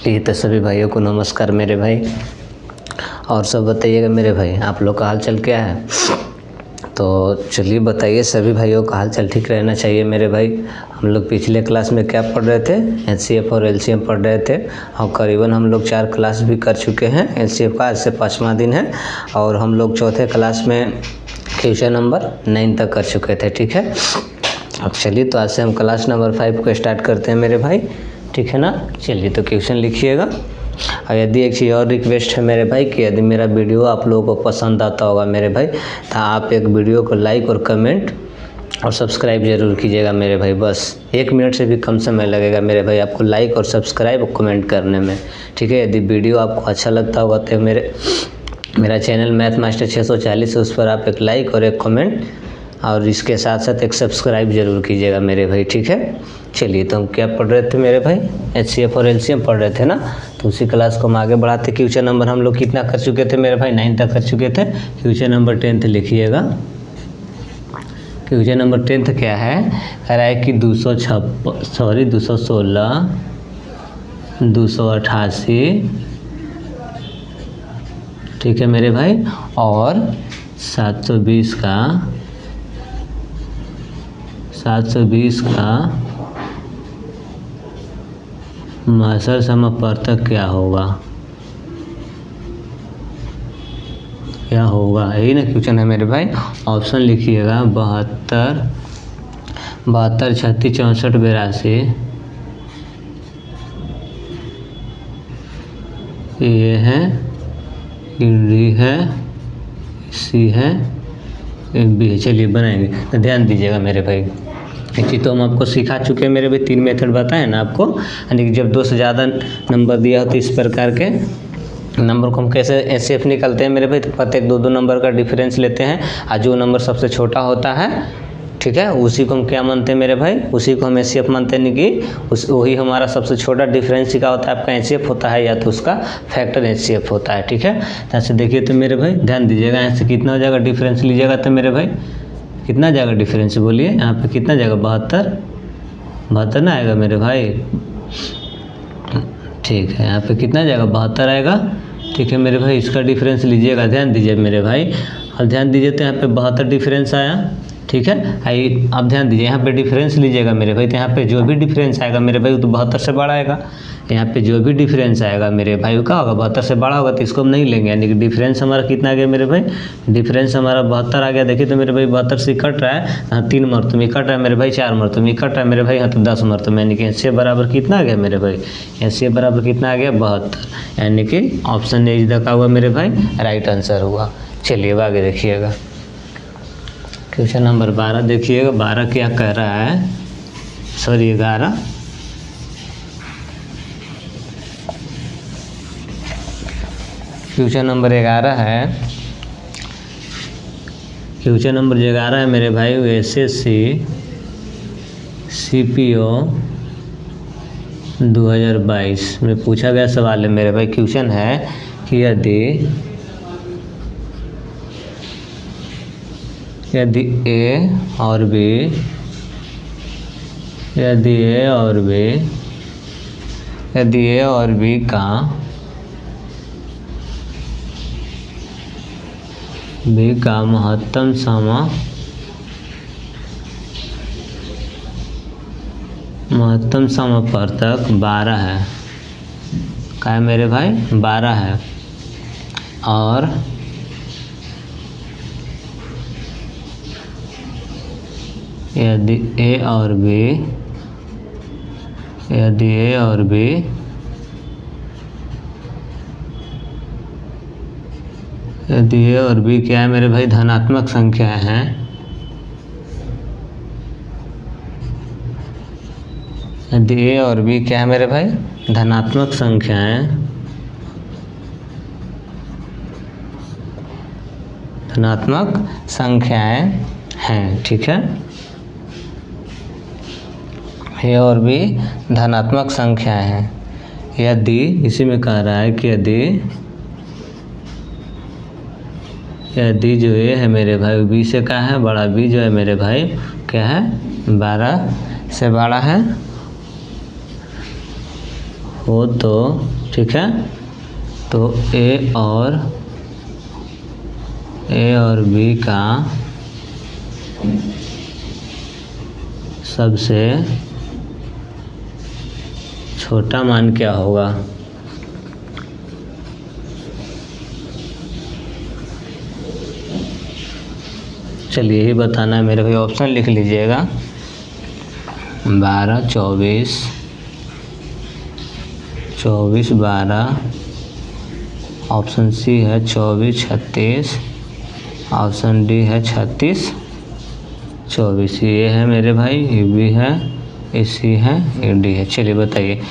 जी तो सभी भाइयों को नमस्कार मेरे भाई। और सब बताइएगा मेरे भाई, आप लोग का हाल चाल क्या है। तो चलिए बताइए, सभी भाइयों का हाल चाल ठीक रहना चाहिए मेरे भाई। हम लोग पिछले क्लास में क्या पढ़ रहे थे, एचसीएफ और एलसीएम पढ़ रहे थे और करीबन हम लोग 4 क्लास भी कर चुके हैं। एलसीएफ का आज से 5वां दिन है और हम लोग चौथे क्लास में क्वेश्चन नंबर 9 तक कर चुके थे। ठीक है, अब चलिए तो आज से हम क्लास नंबर 5 को स्टार्ट करते हैं मेरे भाई, ठीक है ना। चलिए तो क्वेश्चन लिखिएगा। और यदि एक चीज़ और रिक्वेस्ट है मेरे भाई कि यदि मेरा वीडियो आप लोगों को पसंद आता होगा मेरे भाई, तो आप एक वीडियो को लाइक और कमेंट और सब्सक्राइब ज़रूर कीजिएगा मेरे भाई। बस 1 मिनट से भी कम समय लगेगा मेरे भाई आपको लाइक और सब्सक्राइब और कमेंट करने में, ठीक है। यदि वीडियो आपको अच्छा लगता होगा तो मेरा चैनल मैथ मास्टर 640 है, उस पर आप एक लाइक और एक कमेंट और इसके साथ साथ एक सब्सक्राइब जरूर कीजिएगा मेरे भाई, ठीक है। चलिए तो हम क्या पढ़ रहे थे मेरे भाई, एचसीएफ और एलसीएम पढ़ रहे थे ना। तो उसी क्लास को हम आगे बढ़ाते। क्वेश्चन नंबर हम लोग कितना कर चुके थे मेरे भाई, 9 तक कर चुके थे। क्वेश्चन नंबर 10 लिखिएगा। क्वेश्चन नंबर 10 क्या है, कह रहा है कि 216, 288, ठीक है मेरे भाई, और 720 का मास्टर समपर्तक क्या होगा, यही ना क्वेश्चन है मेरे भाई। ऑप्शन लिखिएगा 72, 36, 64, 82। ये है, डी है, सी है, बी है। चलिए बनाएंगे तो ध्यान दीजिएगा मेरे भाई। एक चीज़ तो हम आपको सिखा चुके हैं मेरे भाई, 3 मेथड बताए ना आपको, यानी कि जब 2 से ज़्यादा नंबर दिया हो तो इस प्रकार के नंबर को हम कैसे एचसीएफ निकालते हैं मेरे भाई। तो प्रत्येक 2-2 नंबर का डिफरेंस लेते हैं और जो नंबर सबसे छोटा होता है, ठीक है, उसी को हम क्या मानते हैं मेरे भाई, उसी को हम एचसीएफ मानते हैं। कि वही हमारा सबसे छोटा डिफरेंस क्या होता है आपका एचसीएफ होता है, या तो उसका फैक्टर एचसीएफ होता है, ठीक है। तो ऐसे देखिए तो मेरे भाई ध्यान दीजिएगा, यहाँ से कितना हो जाएगा डिफरेंस लीजिएगा तो मेरे भाई कितना जाएगा डिफरेंस, बोलिए यहाँ पे कितना जाएगा, 72 ना आएगा मेरे भाई, ठीक है। यहाँ पे कितना जाएगा, 72 आएगा, ठीक है मेरे भाई। इसका डिफरेंस लीजिएगा, ध्यान दीजिए मेरे भाई। और ध्यान दीजिए तो यहाँ पे 72 डिफरेंस आया, ठीक है। अब ध्यान दीजिए यहाँ पे डिफरेंस लीजिएगा मेरे भाई, तो यहाँ पे जो भी डिफरेंस आएगा मेरे भाई वो तो 72 से बड़ा आएगा। यहाँ पे जो भी डिफरेंस आएगा मेरे भाई वो क्या होगा, 72 से बड़ा होगा, तो इसको हम नहीं लेंगे। यानी कि डिफरेंस हमारा कितना आ गया मेरे भाई, डिफरेंस हमारा 72 आ गया। देखिए तो मेरे भाई 72 से कट रहा है, हाँ 3 मरतबे में कट रहा है मेरे भाई, 4 मरतबे में कट रहा है मेरे भाई, हाँ तो 10 मरतबे में, यानी कि इससे बराबर कितना आ गया मेरे भाई, इससे बराबर कितना आ गया, 72। यानी कि ऑप्शन ए इज द का हुआ मेरे भाई राइट आंसर हुआ। चलिए अब आगे देखिएगा, क्वेश्चन नंबर 12 देखिएगा। 12 क्या कह रहा है, सॉरी 11। क्वेश्चन नंबर 11 है, क्वेश्चन नंबर 11 है मेरे भाई, एसएससी सीपीओ 2022 में पूछा गया सवाल है मेरे भाई। क्वेश्चन है कि यदि ए और बी, यदि ए और बी का महत्तम समपर्तक 12 है, क्या है मेरे भाई, 12 है, और यदि ए और बी क्या है मेरे भाई, धनात्मक संख्याएं हैं, यदि ए और बी क्या है मेरे भाई, धनात्मक संख्याएं हैं, ठीक है। ए और बी धनात्मक संख्याएं हैं, यदि इसी में कह रहा है कि यदि जो ए है मेरे भाई बी से क्या है बड़ा, बी जो है मेरे भाई क्या है 12 से बड़ा है, हो तो ठीक है, तो ए और बी का सबसे छोटा मान क्या होगा। चलिए यही बताना है मेरे भाई। ऑप्शन लिख लीजिएगा 12, 24, 12। ऑप्शन सी है 24, 36। ऑप्शन डी है 36, 24। ये है मेरे भाई, ये बी है, ये सी है, ये डी है। चलिए बताइए,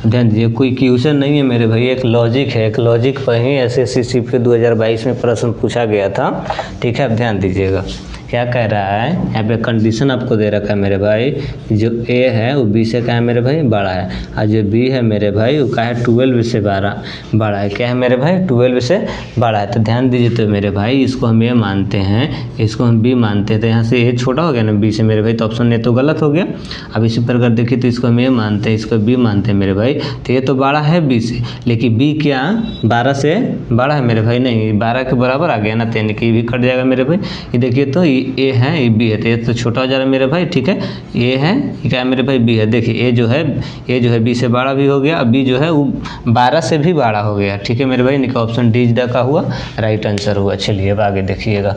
ध्यान दीजिए, कोई क्वेश्चन नहीं है मेरे भाई, एक लॉजिक है। एक लॉजिक पर ही SSC पे 2022 में प्रश्न पूछा गया था। ठीक है, अब ध्यान दीजिएगा क्या कह रहा है। यहाँ पे कंडीशन आपको दे रखा है मेरे भाई, जो ए है वो बी से क्या है मेरे भाई, बड़ा है, और जो बी है मेरे भाई वो क्या है 12 से बड़ा है। क्या है मेरे भाई, 12 से बड़ा है। तो ध्यान दीजिए, तो मेरे भाई इसको हम ए मानते हैं, इसको हम बी मानते हैं। तो यहाँ से ए छोटा हो गया ना बी से मेरे भाई, तो ऑप्शन ए तो गलत हो गया। अब इसी प्रकार देखिए, तो इसको हम ए मानते हैं, इसको बी मानते हैं मेरे भाई। तो ये तो बड़ा है बी से, लेकिन बी क्या 12 से बड़ा है मेरे भाई, नहीं 12 के बराबर आ गया ना, तो यानी कि भी कट जाएगा मेरे भाई। ये देखिए, तो ए है, ये बी है, तो ये तो छोटा हो जा रहा है मेरे भाई। ठीक है, ए है, क्या है मेरे भाई, बी है। देखिए ए जो है बी से बड़ा भी हो गया, अब बी जो है वो 12 से भी बड़ा हो गया। ठीक है मेरे भाई, इनका ऑप्शन डी का हुआ राइट आंसर हुआ। चलिए अब आगे देखिएगा।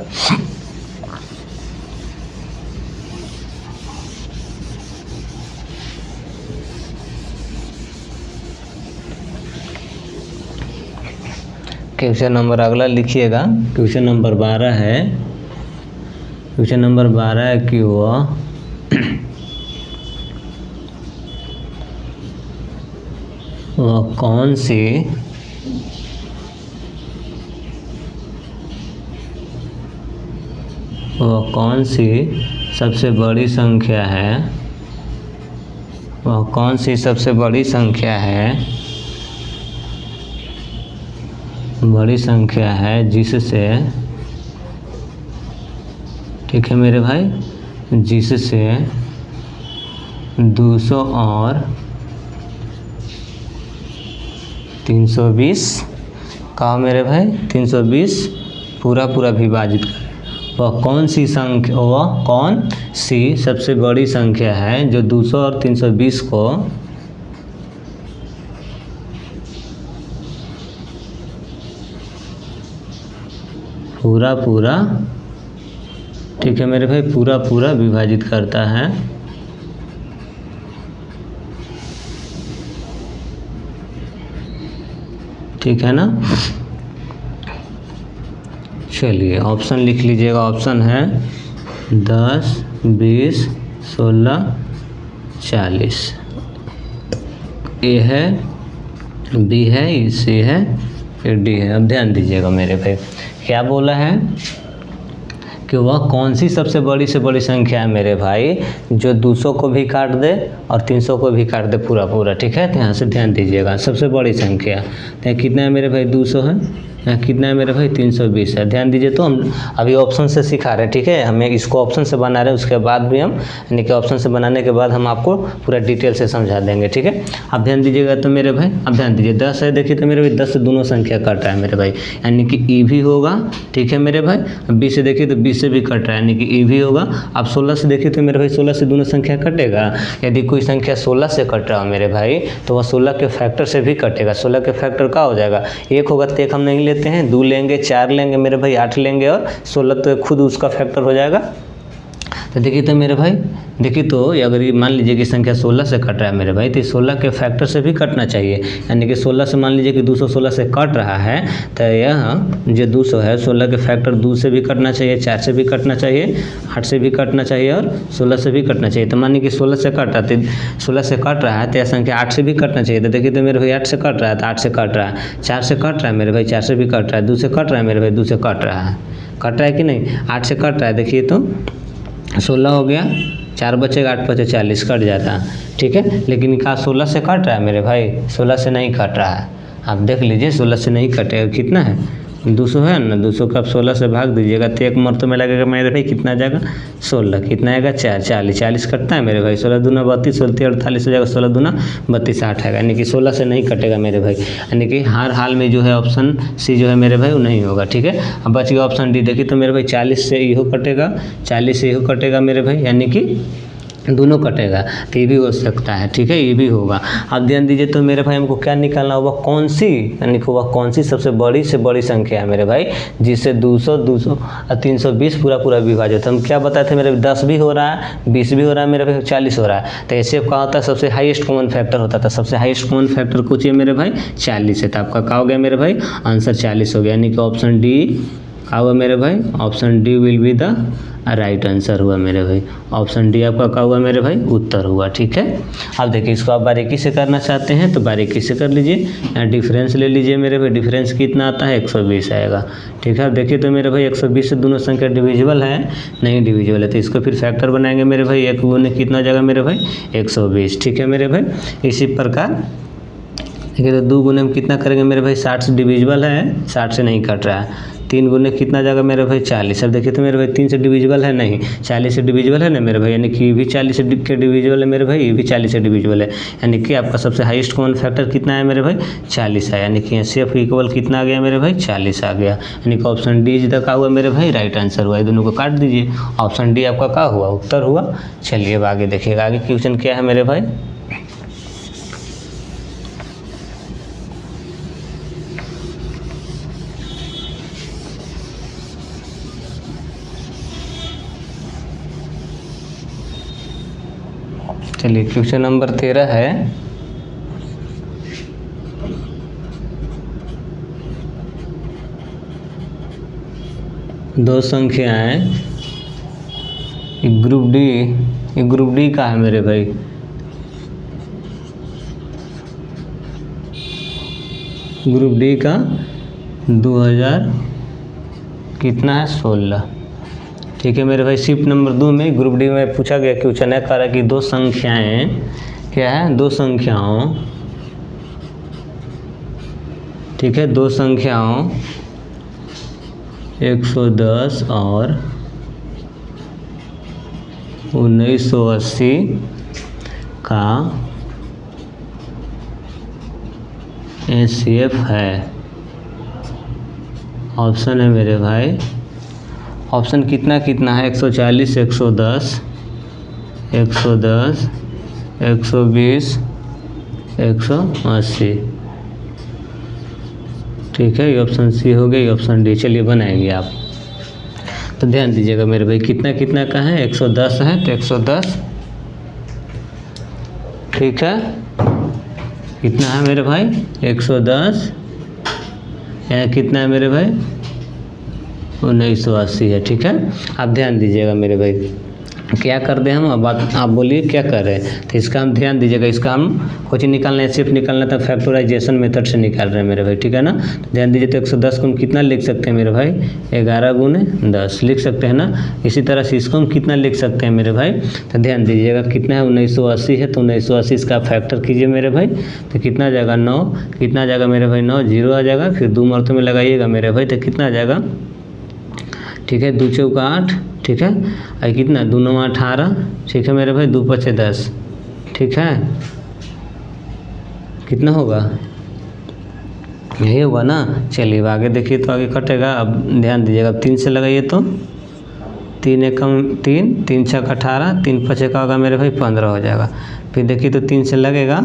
क्वेश्चन नंबर अगला लिखिएगा। क्वेश्चन नंबर 12 है। क्वेश्चन नंबर 12 है कि वह कौन सी सबसे बड़ी संख्या है, वह कौन सी सबसे बड़ी संख्या है जिससे, ठीक है मेरे भाई, जिससे 200 और 320 का मेरे भाई 320 पूरा विभाजित करें। वह कौन सी सबसे बड़ी संख्या है जो 200 और 320 को पूरा, ठीक है मेरे भाई, पूरा विभाजित करता है। ठीक है ना। चलिए ऑप्शन लिख लीजिएगा। ऑप्शन है 10, 20, 16, 40। ए है, बी है, सी है, फिर डी है। अब ध्यान दीजिएगा मेरे भाई, क्या बोला है कि वह कौन सी सबसे बड़ी से बड़ी संख्या है मेरे भाई, जो 200 को भी काट दे और 300 को भी काट दे पूरा। ठीक है, तो यहाँ से ध्यान दीजिएगा, सबसे बड़ी संख्या तो कितना है मेरे भाई, 200 है। यहाँ कितना है मेरे भाई, 320 है। ध्यान दीजिए, तो हम अभी ऑप्शन से सिखा रहे हैं। ठीक है, हमें इसको ऑप्शन से बना रहे हैं, उसके बाद भी हम यानी कि ऑप्शन से बनाने के बाद हम आपको पूरा डिटेल से समझा देंगे। ठीक है, अब ध्यान दीजिएगा। तो मेरे भाई अब ध्यान दीजिए, 10 है, देखिए तो मेरे भाई 10 से दोनों संख्या कट रहा है मेरे भाई, यानी कि ई भी होगा। ठीक है मेरे भाई, 20 से देखिए तो 20 से भी कट रहा है, यानी कि ई भी होगा। अब 16 से देखिए तो मेरे भाई 16 से दोनों संख्या कटेगा। यदि कोई संख्या 16 से कट रहा हो मेरे भाई, तो वह 16 के फैक्टर से भी कटेगा। 16 के फैक्टर क्या हो जाएगा, 1 होगा तो 1 हम नहीं लेते हैं, 2 लेंगे, 4 लेंगे मेरे भाई, 8 लेंगे, और 16 तो खुद उसका फैक्टर हो जाएगा। तो देखिए तो मेरे भाई, देखिए तो अगर ये मान लीजिए कि संख्या 16 से कट रहा है मेरे भाई, तो 16 के फैक्टर से भी कटना चाहिए। यानी कि 16 से मान लीजिए कि 216 से कट रहा है, तो यह जो 200 है 16 के फैक्टर 2 से भी कटना चाहिए, 4 से भी कटना चाहिए, 8 से भी कटना चाहिए, और 16 से भी कटना चाहिए। तो मानिए कि 16 से कट रहा है, तो 16 से कट रहा है तो यह संख्या 8 से भी कटना चाहिए। तो देखिए तो मेरे भाई 8 से कट रहा है, तो 8 से कट रहा है, 4 से कट रहा है मेरे भाई, 4 से भी कट रहा है, 2 से कट रहा है मेरे भाई, 2 से कट रहा है कि नहीं, 8 से कट रहा है। देखिए तो 16 हो गया, 4 बचेगा, 8 बचे 40, कट जाता है। ठीक है, लेकिन क्या 16 से कट रहा है मेरे भाई, 16 से नहीं कट रहा है। आप देख लीजिए, 16 से नहीं कटेगा, कितना है 200 है ना, 200 का आप 16 से भाग दीजिएगा तो एक मरतबे में लगेगा मेरे भाई कितना आ जाएगा 16, कितना आएगा 4, 40 कटता है मेरे भाई, 16 दूना 32, 16 48 हो जाएगा, 16 दूना 32 8 आएगा, यानी कि 16 से नहीं कटेगा मेरे भाई, यानी कि हर हाल में जो है ऑप्शन सी जो है मेरे भाई वो नहीं होगा। ठीक है, अब बच गया ऑप्शन डी। देखिए तो मेरे भाई 40 से इहो कटेगा, 40 से इहो कटेगा मेरे भाई, यानी कि दोनों कटेगा, तो ये भी हो सकता है। ठीक है, ये भी होगा। अब ध्यान दीजिए तो मेरे भाई हमको क्या निकालना होगा, कौन सी, यानी कि वह कौन सी सबसे बड़ी से बड़ी संख्या है मेरे भाई, जिससे 200 और 320 पूरा विभाजित। हम क्या बताए थे मेरे 10 भी हो रहा है, 20 भी हो रहा है मेरे भाई, 40 हो रहा है, तो ऐसे क्या होता है सबसे हाईएस्ट कॉमन फैक्टर होता था, सबसे हाईएस्ट कॉमन फैक्टर कुछ है मेरे भाई 40 है। तो आपका क्या हो गया मेरे भाई, आंसर 40 हो गया, यानी कि ऑप्शन डी क्या हुआ मेरे भाई, option D will be the right answer हुआ मेरे भाई, ऑप्शन डी आपका क्या हुआ मेरे भाई, उत्तर हुआ। ठीक है, अब देखिए इसको आप बारीकी से करना चाहते हैं तो बारीकी से कर लीजिए, यहाँ डिफरेंस ले लीजिए मेरे भाई, डिफरेंस कितना आता है 120 आएगा। ठीक है, अब देखिए तो मेरे भाई 120 से दोनों संख्या डिविजिबल है, नहीं डिविजिबल है, तो इसको फिर फैक्टर बनाएंगे मेरे भाई, एक गुने कितना जाएगा मेरे भाई 120। ठीक है मेरे भाई, इसी प्रकार देखिए तो 2 गुने में कितना करेंगे मेरे भाई, 60 से डिविजिबल है, 60 से नहीं कट रहा है, 3 गुने कितना जाएगा मेरे भाई 40। अब देखिए तो मेरे भाई 3 से डिविजिबल है नहीं, 40 से डिविजिबल है ना मेरे भाई, यानी कि ये भी 40 से के डिविजिबल है मेरे भाई, ये भी 40 से डिविजिबल है, यानी कि आपका सबसे हाईएस्ट कॉमन फैक्टर कितना है मेरे भाई 40 है, यानी कि CF इक्वल कितना आ गया मेरे भाई 40 आ गया, यानी कि ऑप्शन डी इज द का हुआ मेरे भाई राइट आंसर हुआ। ये दोनों को काट दीजिए, ऑप्शन डी आपका क्या हुआ, उत्तर हुआ। चलिए अब आगे देखिएगा, आगे क्वेश्चन क्या है मेरे भाई, चलिए क्वेश्चन नंबर 13 है, दो संख्याएं, ग्रुप डी का है मेरे भाई, ग्रुप डी का 2000 कितना है 16। ठीक है मेरे भाई, शिफ्ट नंबर 2 में ग्रुप डी में पूछा गया क्वेश्चन है, कह रहा है कि दो संख्याएं क्या है, दो संख्याओं, ठीक है, दो संख्याओं 110 और 1980 का HCF है। ऑप्शन है मेरे भाई, ऑप्शन कितना कितना है 140, 110, 110, 120, 180। ठीक है, ये ऑप्शन सी हो गया, ये ऑप्शन डी। चलिए बनाएंगे आप, तो ध्यान दीजिएगा मेरे भाई कितना कितना का है, 110 है तो 110, ठीक है, कितना है मेरे भाई 110, यहाँ कितना है मेरे भाई 1980 है। ठीक है, आप ध्यान दीजिएगा मेरे भाई, क्या कर दें हम, अब आप बोलिए क्या कर रहे हैं, तो इसका हम ध्यान दीजिएगा, इसका हम कुछ निकालना है, सिर्फ निकालना था फैक्टराइजेशन मेथड से निकाल रहे हैं मेरे भाई। ठीक है ना, तो ध्यान दीजिए, तो 110 को हम कितना लिख सकते हैं मेरे भाई 11 गुने 10 लिख सकते हैं ना। इसी तरह से इसको हम कितना लिख सकते हैं मेरे भाई, तो ध्यान दीजिएगा कितना है 1980 है, तो 1980 इसका फैक्टर कीजिए मेरे भाई, तो कितना आ जाएगा 9, कितना आ जाएगा मेरे भाई 9, 0 आ जाएगा, फिर 2 मरतबे में लगाइएगा मेरे भाई, तो कितना आ जाएगा, ठीक है 2 चौका 8, ठीक है, और कितना 2 9 18, ठीक है मेरे भाई 2 5 10, ठीक है, कितना होगा, यही होगा ना। चलिए आगे देखिए, तो आगे कटेगा, अब ध्यान दीजिएगा, अब 3 से लगाइए तो 3 एकम 3, 3 छक 18, 3 5 का होगा मेरे भाई 15 हो जाएगा। फिर देखिए तो 3 से लगेगा,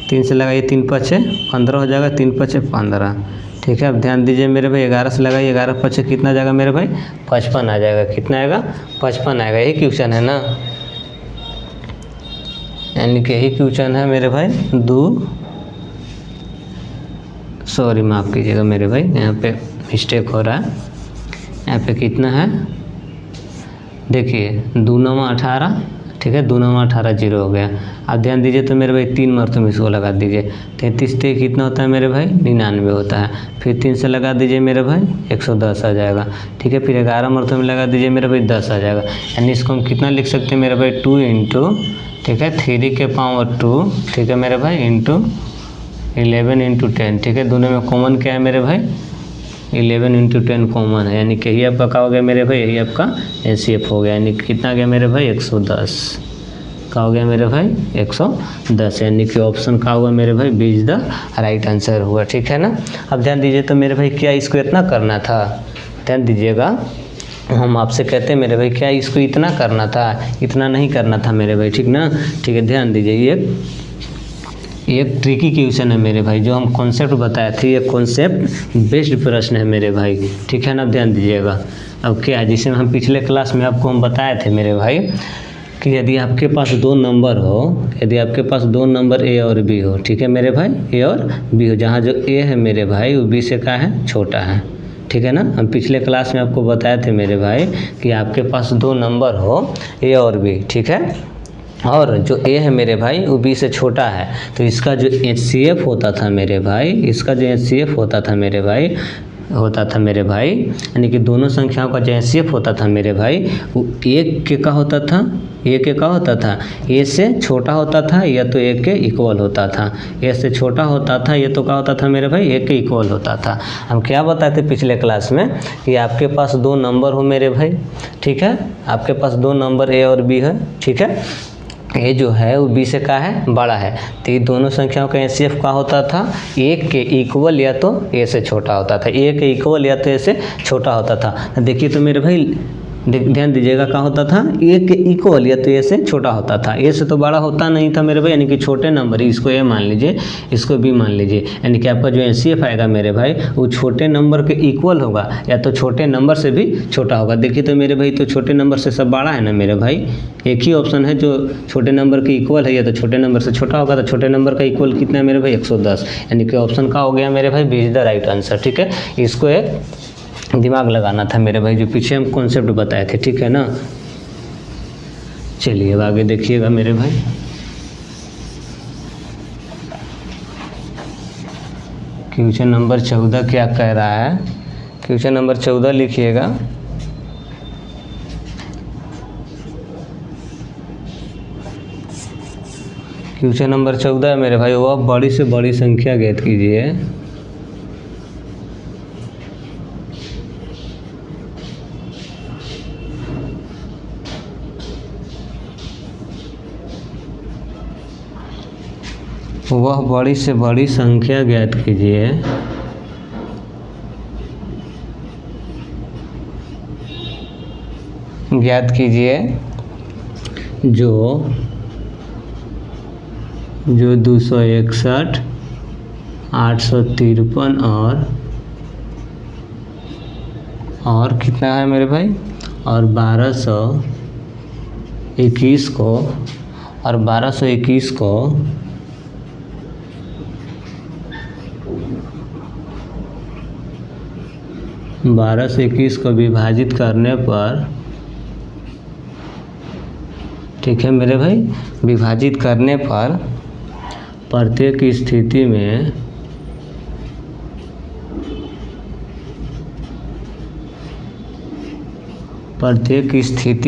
3 से लगाइए, 3 5 15 हो जाएगा, 3 5 15, ठीक है। अब ध्यान दीजिए मेरे भाई 11 से लगाइए, 11 5 कितना जाएगा मेरे भाई 55 आ जाएगा, कितना आएगा 55 आएगा। यही क्वेश्चन है ना, यानी कि यही क्वेश्चन है मेरे भाई, सॉरी माफ़ कीजिएगा मेरे भाई, यहाँ पे मिस्टेक हो रहा है, यहाँ पे कितना है देखिए 2 9 18, ठीक है, 2 9 18 0 हो गया। अब ध्यान दीजिए तो मेरे भाई 3 मरतबे इसको लगा दीजिए, 33 से कितना होता है मेरे भाई 99 होता है, फिर 3 से लगा दीजिए मेरे भाई 110 आ जाएगा, ठीक है, फिर 11 मरतबे में लगा दीजिए मेरे भाई 10 आ जाएगा। यानी इसको हम कितना लिख सकते हैं मेरे भाई 2 इंटू, ठीक है, 3 के पावर 2, ठीक है मेरे भाई, इंटू 11 इंटू 10, ठीक है, दोनों में कॉमन क्या है मेरे भाई 11 इंटू 10 कॉमन है, यानी कि यही आपका क्या हो गया मेरे भाई, यही आपका HCF हो गया, यानी कि कितना गया मेरे भाई 110, क्या हो गया मेरे भाई 110, यानी कि ऑप्शन क्या हुआ मेरे भाई, B is the right answer हुआ। ठीक है ना। अब ध्यान दीजिए तो मेरे भाई क्या इसको इतना करना था, ध्यान दीजिएगा, हम आपसे कहते हैं मेरे भाई क्या इसको इतना करना था, इतना नहीं करना था मेरे भाई, ठीक ना। ठीक है, ध्यान दीजिए, ये एक ट्रिकी क्वेश्चन है मेरे भाई, जो हम कॉन्सेप्ट बताए थे, ये कॉन्सेप्ट बेस्ड प्रश्न है मेरे भाई। ठीक है ना, ध्यान दीजिएगा। अब क्या है, जिसे हम पिछले क्लास में आपको हम बताए थे मेरे भाई कि यदि आपके पास दो नंबर हो, यदि आपके पास दो नंबर ए और बी हो, ठीक है मेरे भाई, ए और बी हो, जहाँ जो ए है मेरे भाई वो बी से क्या है, छोटा है। ठीक है ना, हम पिछले क्लास में आपको बताए थे मेरे भाई कि आपके पास दो नंबर हो ए और बी, ठीक है, और जो ए है मेरे भाई वो बी से छोटा है, तो इसका जो HCF होता था मेरे भाई, इसका जो HCF होता था मेरे भाई, यानी कि दोनों संख्याओं का जो HCF होता था मेरे भाई, वो एक के का होता था, ए के का होता था, ए से छोटा होता था या तो ए के इक्वल होता था, ए से छोटा होता था ये तो क्या होता था मेरे भाई, ए के इक्वल होता था। हम क्या बताए थे पिछले क्लास में कि आपके पास दो नंबर हो मेरे भाई, ठीक है, आपके पास दो नंबर ए और बी है, ठीक है, ए जो है वो बी से क्या है, बड़ा है, तो ये दोनों संख्याओं का HCF क्या होता था, एक के इक्वल या तो ए से छोटा होता था, ए के इक्वल या तो ए से छोटा होता था। देखिए तो मेरे भाई ध्यान दीजिएगा, क्या होता था, ए के इक्वल या तो ए से छोटा होता था, ए से तो बड़ा होता नहीं था मेरे भाई, यानी कि छोटे नंबर, इसको ए मान लीजिए, इसको बी मान लीजिए, यानी कि आपका जो HCF आएगा मेरे भाई वो छोटे नंबर के इक्वल होगा या तो छोटे नंबर से भी छोटा होगा। देखिए तो मेरे भाई तो छोटे नंबर से सब बड़ा है ना मेरे भाई, एक ही ऑप्शन है जो छोटे नंबर के इक्वल है या तो छोटे नंबर से छोटा होगा, तो छोटे नंबर का इक्वल कितना है मेरे भाई 110, यानी कि ऑप्शन का हो गया मेरे भाई B is the right answer. ठीक है, इसको एक दिमाग लगाना था मेरे भाई, जो पीछे हम कॉन्सेप्ट बताए थे। ठीक है ना, चलिए अब आगे देखिएगा मेरे भाई। क्वेश्चन नंबर 14 क्या कह रहा है, क्वेश्चन नंबर 14 लिखिएगा। क्वेश्चन नंबर 14 है मेरे भाई, वह बड़ी से बड़ी संख्या ज्ञात कीजिए। वह बड़ी से बड़ी संख्या ज्ञात कीजिए जो 261, 853 और कितना है मेरे भाई, और 1221 को, और 1221 को 1221 को विभाजित करने पर, ठीक है मेरे भाई, विभाजित करने पर प्रत्येक स्थिति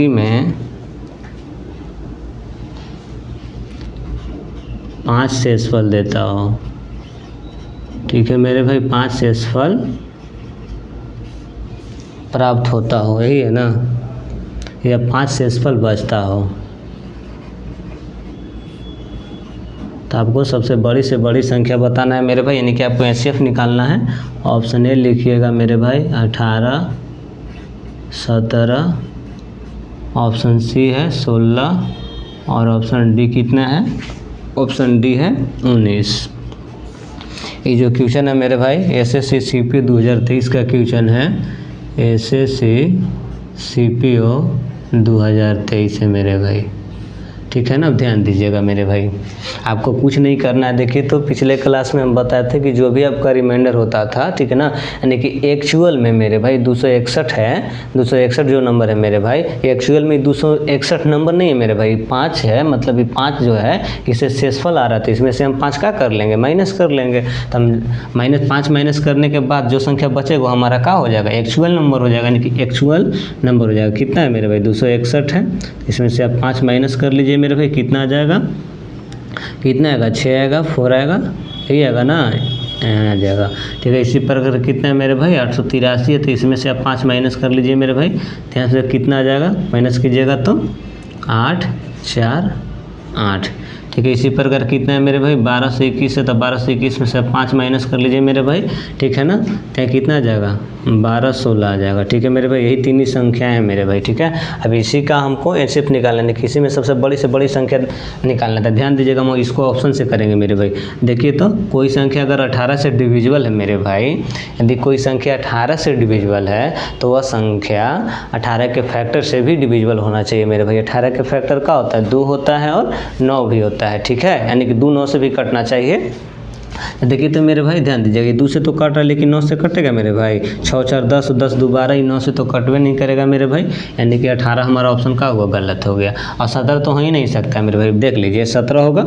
में पाँच शेषफल देता हो। ठीक है मेरे भाई, 5 शेषफल प्राप्त होता हो, यही है ना, या 5 शेषफल बचता हो, तो आपको सबसे बड़ी से बड़ी संख्या बताना है मेरे भाई, यानी कि आपको HCF निकालना है। ऑप्शन ए लिखिएगा मेरे भाई 18, 17, ऑप्शन सी है 16, और ऑप्शन डी कितना है, ऑप्शन डी है 19। ये जो क्वेश्चन है मेरे भाई SSC CPO 2023 का क्वेश्चन है, SSC CPO 2023 है मेरे भाई। ठीक है ना, ध्यान दीजिएगा मेरे भाई, आपको कुछ नहीं करना है। देखिए तो पिछले क्लास में हम बताए थे कि जो भी आपका रिमाइंडर होता था, ठीक है ना, यानी कि एक्चुअल में मेरे भाई 261 है, 261 जो नंबर है मेरे भाई, एक्चुअल में 261 नंबर नहीं है मेरे भाई, 5 है, मतलब ये 5 जो है इसे शेषफल आ रहा था, इसमें से हम 5 का कर लेंगे, माइनस कर लेंगे, तो हम -5 माइनस करने के बाद जो संख्या बचेगा वो हमारा क्या हो जाएगा, एक्चुअल नंबर हो जाएगा, यानी कि एक्चुअल नंबर हो जाएगा। कितना है मेरे भाई 261 है, इसमें से आप 5 माइनस कर लीजिए मेरे भाई, कितना आ जाएगा, कितना आएगा, 6 आएगा, 4 आएगा, यही आएगा ना, यहाँ आ जाएगा। ठीक है, इसी प्रकार कितना है मेरे भाई 883 है, तो इसमें से आप 5 माइनस कर लीजिए मेरे भाई। तो यहाँ से कितना आ जाएगा, माइनस कीजिएगा तो 8 4 8। ठीक है, इसी प्रकार कितना है मेरे भाई 1221 है, तो 1221 में से 5 माइनस कर लीजिए मेरे भाई। ठीक है ना, तो कितना आ जाएगा 12 16 आ जाएगा। ठीक है मेरे भाई, यही तीन ही संख्याएं हैं मेरे भाई। ठीक है, अब इसी का हमको एनसीएफ निकालना है, किसी में सबसे बड़ी से बड़ी संख्या निकालना था। ध्यान दीजिएगा, हम इसको ऑप्शन से करेंगे मेरे भाई। देखिए तो कोई संख्या अगर 18 से डिविजिबल है मेरे भाई, यदि कोई संख्या 18 से डिविजिबल है तो वह संख्या 18 के फैक्टर से भी डिविजिबल होना चाहिए मेरे भाई। 18 के फैक्टर क्या होता है, 2 होता है और 9 भी होता है। ठीक है, यानी कि 2 9 से भी कटना चाहिए। देखिए तो मेरे भाई ध्यान दीजिएगा, 2 से तो कट रहा है लेकिन 9 से कटेगा मेरे भाई। 6 4 10 10 2 12 ही 9 से तो कटवे नहीं करेगा मेरे भाई, यानी कि 18 हमारा ऑप्शन का हुआ, गलत हो गया। और 17 तो हो ही नहीं सकता मेरे भाई। देख लीजिए 17 होगा,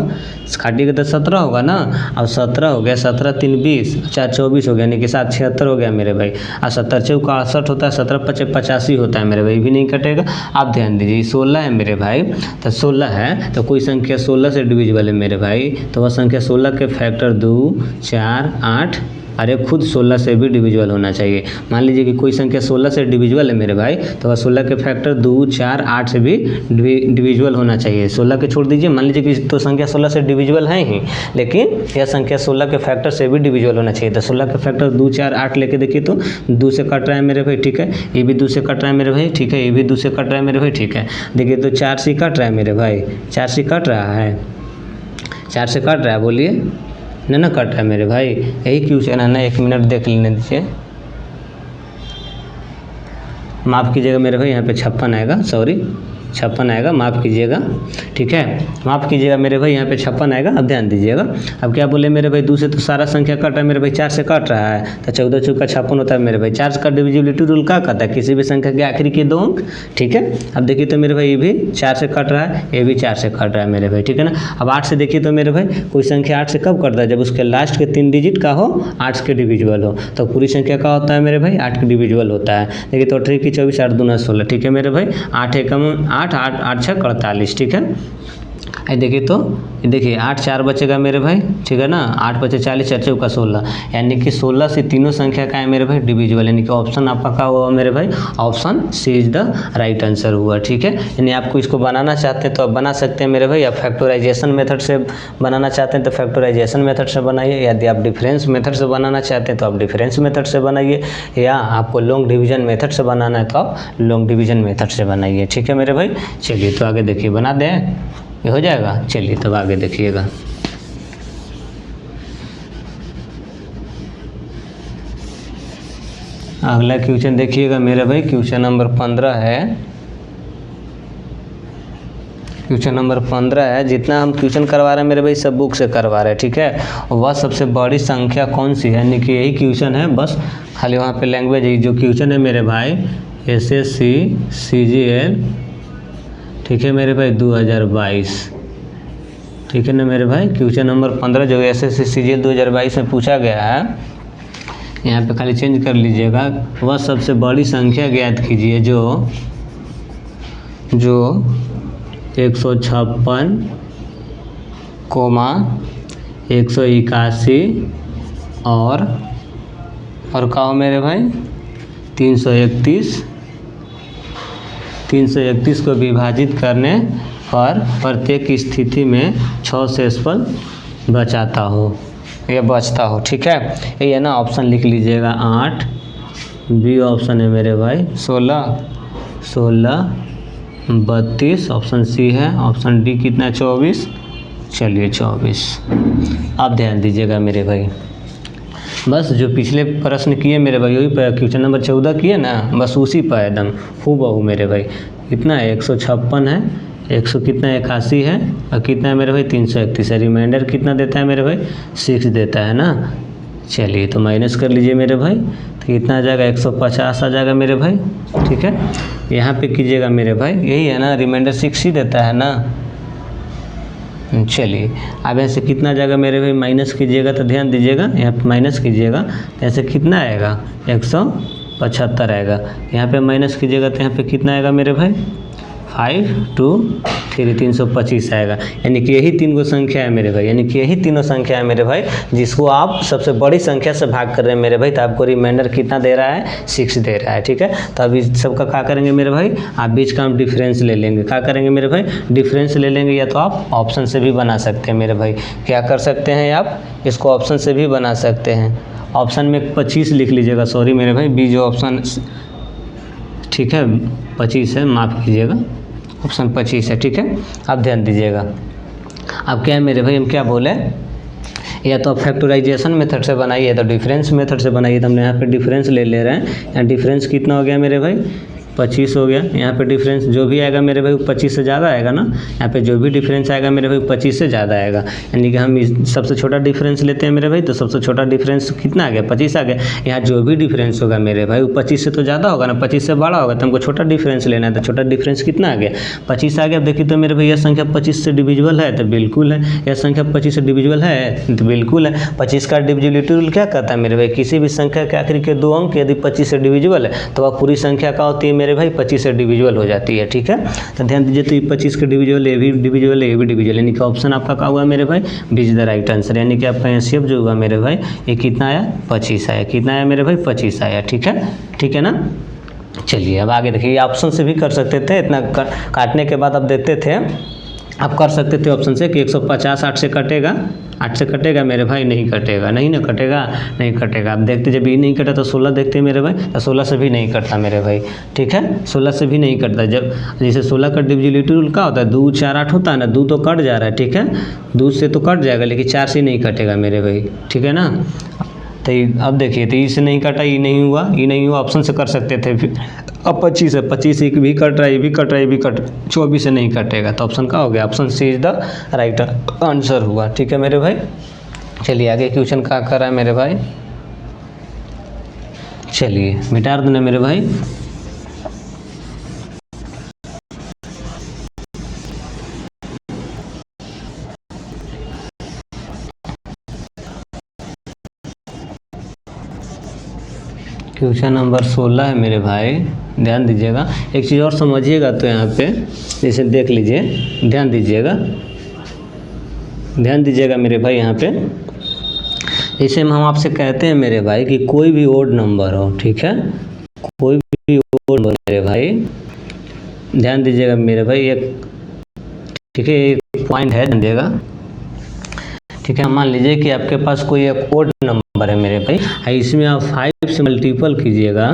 काटिएगा तो 17 होगा ना। अब 17 हो गया, 17 3 20, 4 24 हो गया, यानी कि 7 76 हो गया मेरे भाई। और 17 चौक 68 होता है, 17 5 85 होता है मेरे भाई, भी नहीं कटेगा। आप ध्यान दीजिए 16 है मेरे भाई, तो 16 है तो कोई संख्या 16 से डिविजिबल है मेरे भाई, तो वह संख्या 16 के फैक्टर 2 4 8, अरे खुद 16 से भी डिविजिबल होना चाहिए। मान लीजिए कि कोई संख्या 16 से डिविजिबल है मेरे भाई, तो वह 16 के फैक्टर 2 4 8 से भी डिविजिबल होना चाहिए। 16 के छोड़ दीजिए, मान लीजिए कि तो संख्या 16 से डिविजिबल है ही, लेकिन यह संख्या 16 के फैक्टर से भी डिविजिबल होना चाहिए। तो 16 के फैक्टर 2 4 8 लेके देखिए तो 2 से कट रहा है मेरे भाई। ठीक है, ये भी 2 से कट रहा है मेरे भाई। ठीक है, ये भी 2 से कट रहा है मेरे भाई। ठीक है, देखिए तो 4 से कट रहा है मेरे भाई, 4 से कट रहा है, 4 से कट रहा है, बोलिए ना कट रहा है मेरे भाई। यही क्वेश्चन है ना, 1 मिनट देख लेने दीजिए। माफ़ कीजिएगा मेरे भाई, यहाँ पे 56 आएगा, सॉरी 56 आएगा, माफ़ कीजिएगा। ठीक है, माफ़ कीजिएगा मेरे भाई, यहाँ पे 56 आएगा। अब ध्यान दीजिएगा, अब क्या बोले मेरे भाई, 2 से तो सारा संख्या कट रहा है मेरे भाई, 4 से कट रहा है, तो 14 चौका 56 होता है मेरे भाई। 4 का डिविजिबिलिटी रूल क्या कहता है, किसी भी संख्या के आखिरी के 2 अंक। ठीक है, अब देखिए तो मेरे भाई ये भी 4 से कट रहा है, ये भी 4 से कट रहा है मेरे भाई। ठीक है ना, अब 8 से देखिए तो मेरे भाई कोई संख्या 8 से कब कटता है, जब उसके लास्ट के 3 डिजिट का हो 8 के डिविजिबल हो, तो पूरी संख्या का होता है मेरे भाई 8 के डिविजिबल होता है। देखिए तो 18 की 24 8 दूना 16। ठीक है मेरे भाई, 8 एकम 8 8 8 6 48। ठीक है, देखिए तो देखिए 8 4 बचेगा मेरे भाई। ठीक है ना, 8 बचे 40 4 चौका 16, यानी कि 16 से तीनों संख्या का है मेरे भाई डिविजिबल, यानी कि ऑप्शन आपका क्या हुआ मेरे भाई, option C is the right answer हुआ। ठीक है, यानी आपको इसको बनाना चाहते हैं तो आप बना सकते हैं मेरे भाई। आप फैक्टराइजेशन मेथड से बनाना चाहते हैं तो फैक्टराइजेशन मेथड से बनाइए, यदि आप डिफरेंस मेथड से बनाना चाहते हैं तो आप डिफरेंस मेथड से बनाइए, या आपको लॉन्ग डिवीजन मेथड से बनाना है तो आप लॉन्ग डिवीजन मेथड से बनाइए। ठीक है मेरे भाई, चलिए तो आगे देखिए, बना दें, ये हो जाएगा। चलिए तब आगे देखिएगा। अगला क्वेश्चन देखिएगा मेरे भाई, क्वेश्चन नंबर 15 है। क्वेश्चन नंबर 15 है। जितना हम क्वेश्चन करवा रहे हैं मेरे भाई सब बुक से करवा रहे हैं। ठीक है, वह सबसे बड़ी संख्या कौन सी है, यानी कि यही क्वेश्चन है, बस खाली वहाँ पे लैंग्वेज है। जो क्वेश्चन है मेरे भाई SSC CGL, ठीक है मेरे भाई 2022। ठीक है ना मेरे भाई, क्वेश्चन नंबर 15 जो SSC CGL 2022 में पूछा गया है, यहाँ पे खाली चेंज कर लीजिएगा। वह सबसे बड़ी संख्या ज्ञात कीजिए जो 156, 181 और क्या हो मेरे भाई 331 को विभाजित करने पर प्रत्येक स्थिति में 6 शेषफल बचाता हो या बचता हो। ठीक है, ये है ना, ऑप्शन लिख लीजिएगा 8, बी ऑप्शन है मेरे भाई 16 32, ऑप्शन सी है, ऑप्शन डी कितना 24। चलिए 24। अब ध्यान दीजिएगा मेरे भाई, बस जो पिछले प्रश्न किए मेरे भाई वही पर क्वेश्चन नंबर 14 किए ना, बस उसी पर एकदम हूबहू मेरे भाई। कितना है 156 है, 100 कितना 81 है, और कितना है मेरे भाई 331 है। रिमाइंडर कितना देता है मेरे भाई 6 देता है ना। चलिए तो माइनस कर लीजिए मेरे भाई, तो कितना आ जाएगा 150 आ जाएगा मेरे भाई। ठीक है, यहाँ पे कीजिएगा मेरे भाई, यही है ना, रिमाइंडर 6 ही देता है ना। चलिए अब ऐसे कितना जाएगा मेरे भाई, माइनस कीजिएगा तो ध्यान दीजिएगा, यहाँ पे माइनस कीजिएगा तो ऐसे कितना आएगा 175 आएगा। यहाँ पे माइनस कीजिएगा तो यहाँ पे कितना आएगा मेरे भाई 5 2 3 325 आएगा। यानी कि यही तीन गो संख्या है मेरे भाई, यानी कि यही तीनों संख्या है मेरे भाई जिसको आप सबसे बड़ी संख्या से भाग कर रहे हैं मेरे भाई। तो आपको रिमाइंडर कितना दे रहा है, 6 दे रहा है। ठीक है, तो अभी सबका क्या करेंगे मेरे भाई, आप बीच का हम डिफरेंस ले लेंगे। क्या करेंगे मेरे भाई, डिफरेंस ले लेंगे, या तो आप ऑप्शन से भी बना सकते हैं मेरे भाई। क्या कर सकते हैं आप, इसको ऑप्शन से भी बना सकते हैं। ऑप्शन में 25 लिख लीजिएगा, सॉरी मेरे भाई, बी जो ऑप्शन, ठीक है 25 है, माफ़ कीजिएगा, ऑप्शन 25 है। ठीक है, आप ध्यान दीजिएगा। अब क्या है मेरे भाई, हम क्या बोले, या तो आप फैक्टराइजेशन मेथड से बनाइए या तो डिफरेंस मेथड से बनाइए। तो हमने यहाँ पे डिफरेंस ले रहे हैं। यहाँ डिफरेंस कितना हो गया मेरे भाई, 25 हो गया। यहाँ पे डिफरेंस जो भी आएगा मेरे भाई वो 25 से ज़्यादा आएगा ना। यहाँ पे जो भी डिफरेंस आएगा मेरे भाई 25 से ज़्यादा आएगा। यानी कि हम सबसे छोटा डिफरेंस लेते हैं मेरे भाई, तो सबसे छोटा डिफरेंस कितना आ गया, 25 आ गया। यहाँ जो भी डिफरेंस होगा मेरे भाई वो 25 से तो ज़्यादा होगा ना, 25 से बड़ा होगा। तो हमको छोटा डिफरेंस लेना है, तो छोटा डिफरेंस कितना आ गया, 25 आ गया। देखिए तो मेरे भाई यह संख्या 25 से डिविजिबल है, तो बिल्कुल है। यह संख्या 25 से डिविजिबल है, तो बिल्कुल है। 25 का डिविजिबिलिटी रूल क्या कहता है मेरे भाई, किसी भी संख्या के आखिर के 2 अंक यदि 25 से डिविजिबल है तो वह पूरी संख्या का होती है मेरे भाई 25 से डिविजिबल हो जाती है। ठीक है, तो ध्यान दीजिए, तो ये 25 के डिविजिबल, ये भी डिविजिबल है, ये भी डिविजिबल, यानी कि ऑप्शन आपका क्या हुआ मेरे भाई, B is the right answer. यानी कि आपका एनसीएफ जो होगा मेरे भाई, ये कितना आया, 25 आया। कितना आया मेरे भाई, 25 आया। ठीक है, ठीक है ना। चलिए अब आगे देखिए, ऑप्शन से भी कर सकते थे। इतना काटने के बाद अब देखते थे, आप कर सकते थे ऑप्शन से कि 150 8 से कटेगा, 8 से कटेगा मेरे भाई, नहीं कटेगा, नहीं ना कटेगा, नहीं कटेगा। अब देखते जब ये नहीं कटा तो 16 देखते हैं मेरे भाई, तो 16 से भी नहीं कटता मेरे भाई। ठीक है, 16 से भी नहीं कटता। जब जैसे 16 का डिविजिबिलिटी रूल क्या होता है, 2 4 8 होता है ना, 2 तो कट जा रहा है। ठीक है, 2 से तो कट जाएगा, लेकिन 4 से नहीं कटेगा मेरे भाई। ठीक है ना, तो अब देखिए, तो इससे नहीं कटा, ये नहीं हुआ, ये नहीं हुआ, ऑप्शन से कर सकते थे। फिर अब 25 है, 25 एक भी कट रहा है, ये भी कट रहा है, ये भी कट, 24 से नहीं कटेगा। तो ऑप्शन का हो गया, option C is the right answer हुआ। ठीक है मेरे भाई, चलिए आगे क्वेश्चन क्या कर रहा है मेरे भाई, चलिए मिटा देना मेरे भाई। क्वेश्चन नंबर 16 है मेरे भाई, ध्यान दीजिएगा। एक चीज़ और समझिएगा, तो यहाँ पे जैसे देख लीजिए, ध्यान दीजिएगा, ध्यान दीजिएगा मेरे भाई। यहाँ पे जैसे हम आपसे कहते हैं मेरे भाई कि कोई भी ओड नंबर हो, ठीक है, कोई भी ओड नंबर मेरे भाई, ध्यान दीजिएगा मेरे भाई, एक ठीक है, एक पॉइंट है, ध्यान दीजिएगा। ठीक है, मान लीजिए कि आपके पास कोई एक ओड नंबर है मेरे भाई, इसमें आप 5 से मल्टीपल कीजिएगा।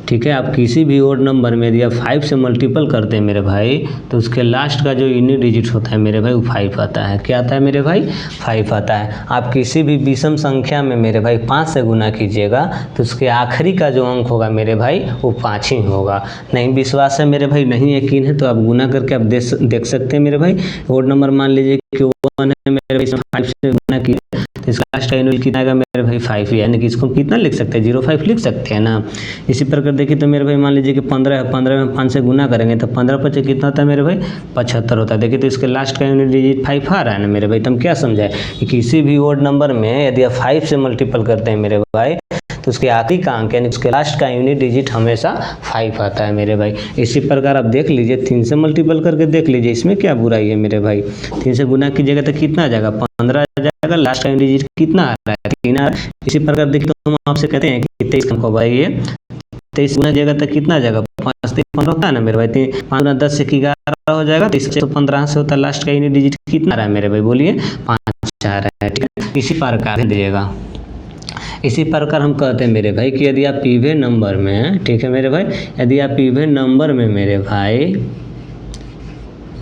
ठीक है, आप किसी भी ओड नंबर में यदि आप 5 से मल्टीपल करते हैं मेरे भाई, तो उसके लास्ट का जो यूनिट डिजिट होता है मेरे भाई वो 5 आता है। क्या आता है मेरे भाई, 5 आता है। आप किसी भी विषम संख्या में मेरे भाई 5 से गुना कीजिएगा तो उसके आखिरी का जो अंक होगा मेरे भाई वो 5 ही होगा। नहीं विश्वास है मेरे भाई, नहीं यकीन है, तो आप गुना करके आप देख सकते हैं मेरे भाई। ओड नंबर मान लीजिए कि 1 है मेरे भाई, 5 से गुना किया तो इसका लास्ट का यूनिट कितना आएगा मेरे भाई, 5 यानी कि इसको कितना लिख सकते हैं, 0.5 लिख सकते हैं ना। इसी प्रकार देखिए तो मेरे भाई मान लीजिए कि 15 है, 15 में 5 से गुना करेंगे तो 15 5 कितना होता है मेरे भाई, 75 होता है। देखिए तो इसके लास्ट का यूनिट डिजिट 5 आ रहा है ना मेरे भाई। तो हम क्या समझाए कि किसी भी ओड नंबर में यदि आप 5 से मल्टीपल करते हैं मेरे भाई तो उसके आखिरी का अंक यानी उसके लास्ट का यूनिट डिजिट हमेशा 5 आता है मेरे भाई। इसी प्रकार आप देख लीजिए, 3 से मल्टीपल करके देख लीजिए, इसमें क्या बुराई है मेरे भाई। 3 से गुना कीजिएगा तो कितना आ जाएगा, 15 आ जाएगा, लास्ट का यूनिट डिजिट कितना आ रहा है, 3 आ रहा है। इसी प्रकार देखिए तो हम आपसे कहते हैं कि 23 अंक होगा, ये 23 गुना जाएगा तो कितना आ जाएगा, 5 3 15 होता है ना मेरे भाई, 5 गुना 10 से 11 हो जाएगा, तो इससे 15 से होता है, लास्ट का यूनिट डिजिट कितना आ रहा है मेरे भाई, बोलिए 5 आ रहा है। ठीक है, इसी प्रकार दीजिएगा। इसी प्रकार हम कहते हैं मेरे भाई कि यदि आप इवन नंबर में, ठीक है मेरे भाई, यदि आप इवन नंबर में मेरे भाई,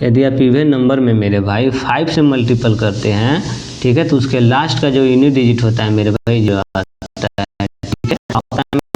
यदि आप इवन नंबर में मेरे भाई 5 से मल्टीपल करते हैं, ठीक है, तो उसके लास्ट का जो यूनिट डिजिट होता है मेरे भाई जो आता है, ठीक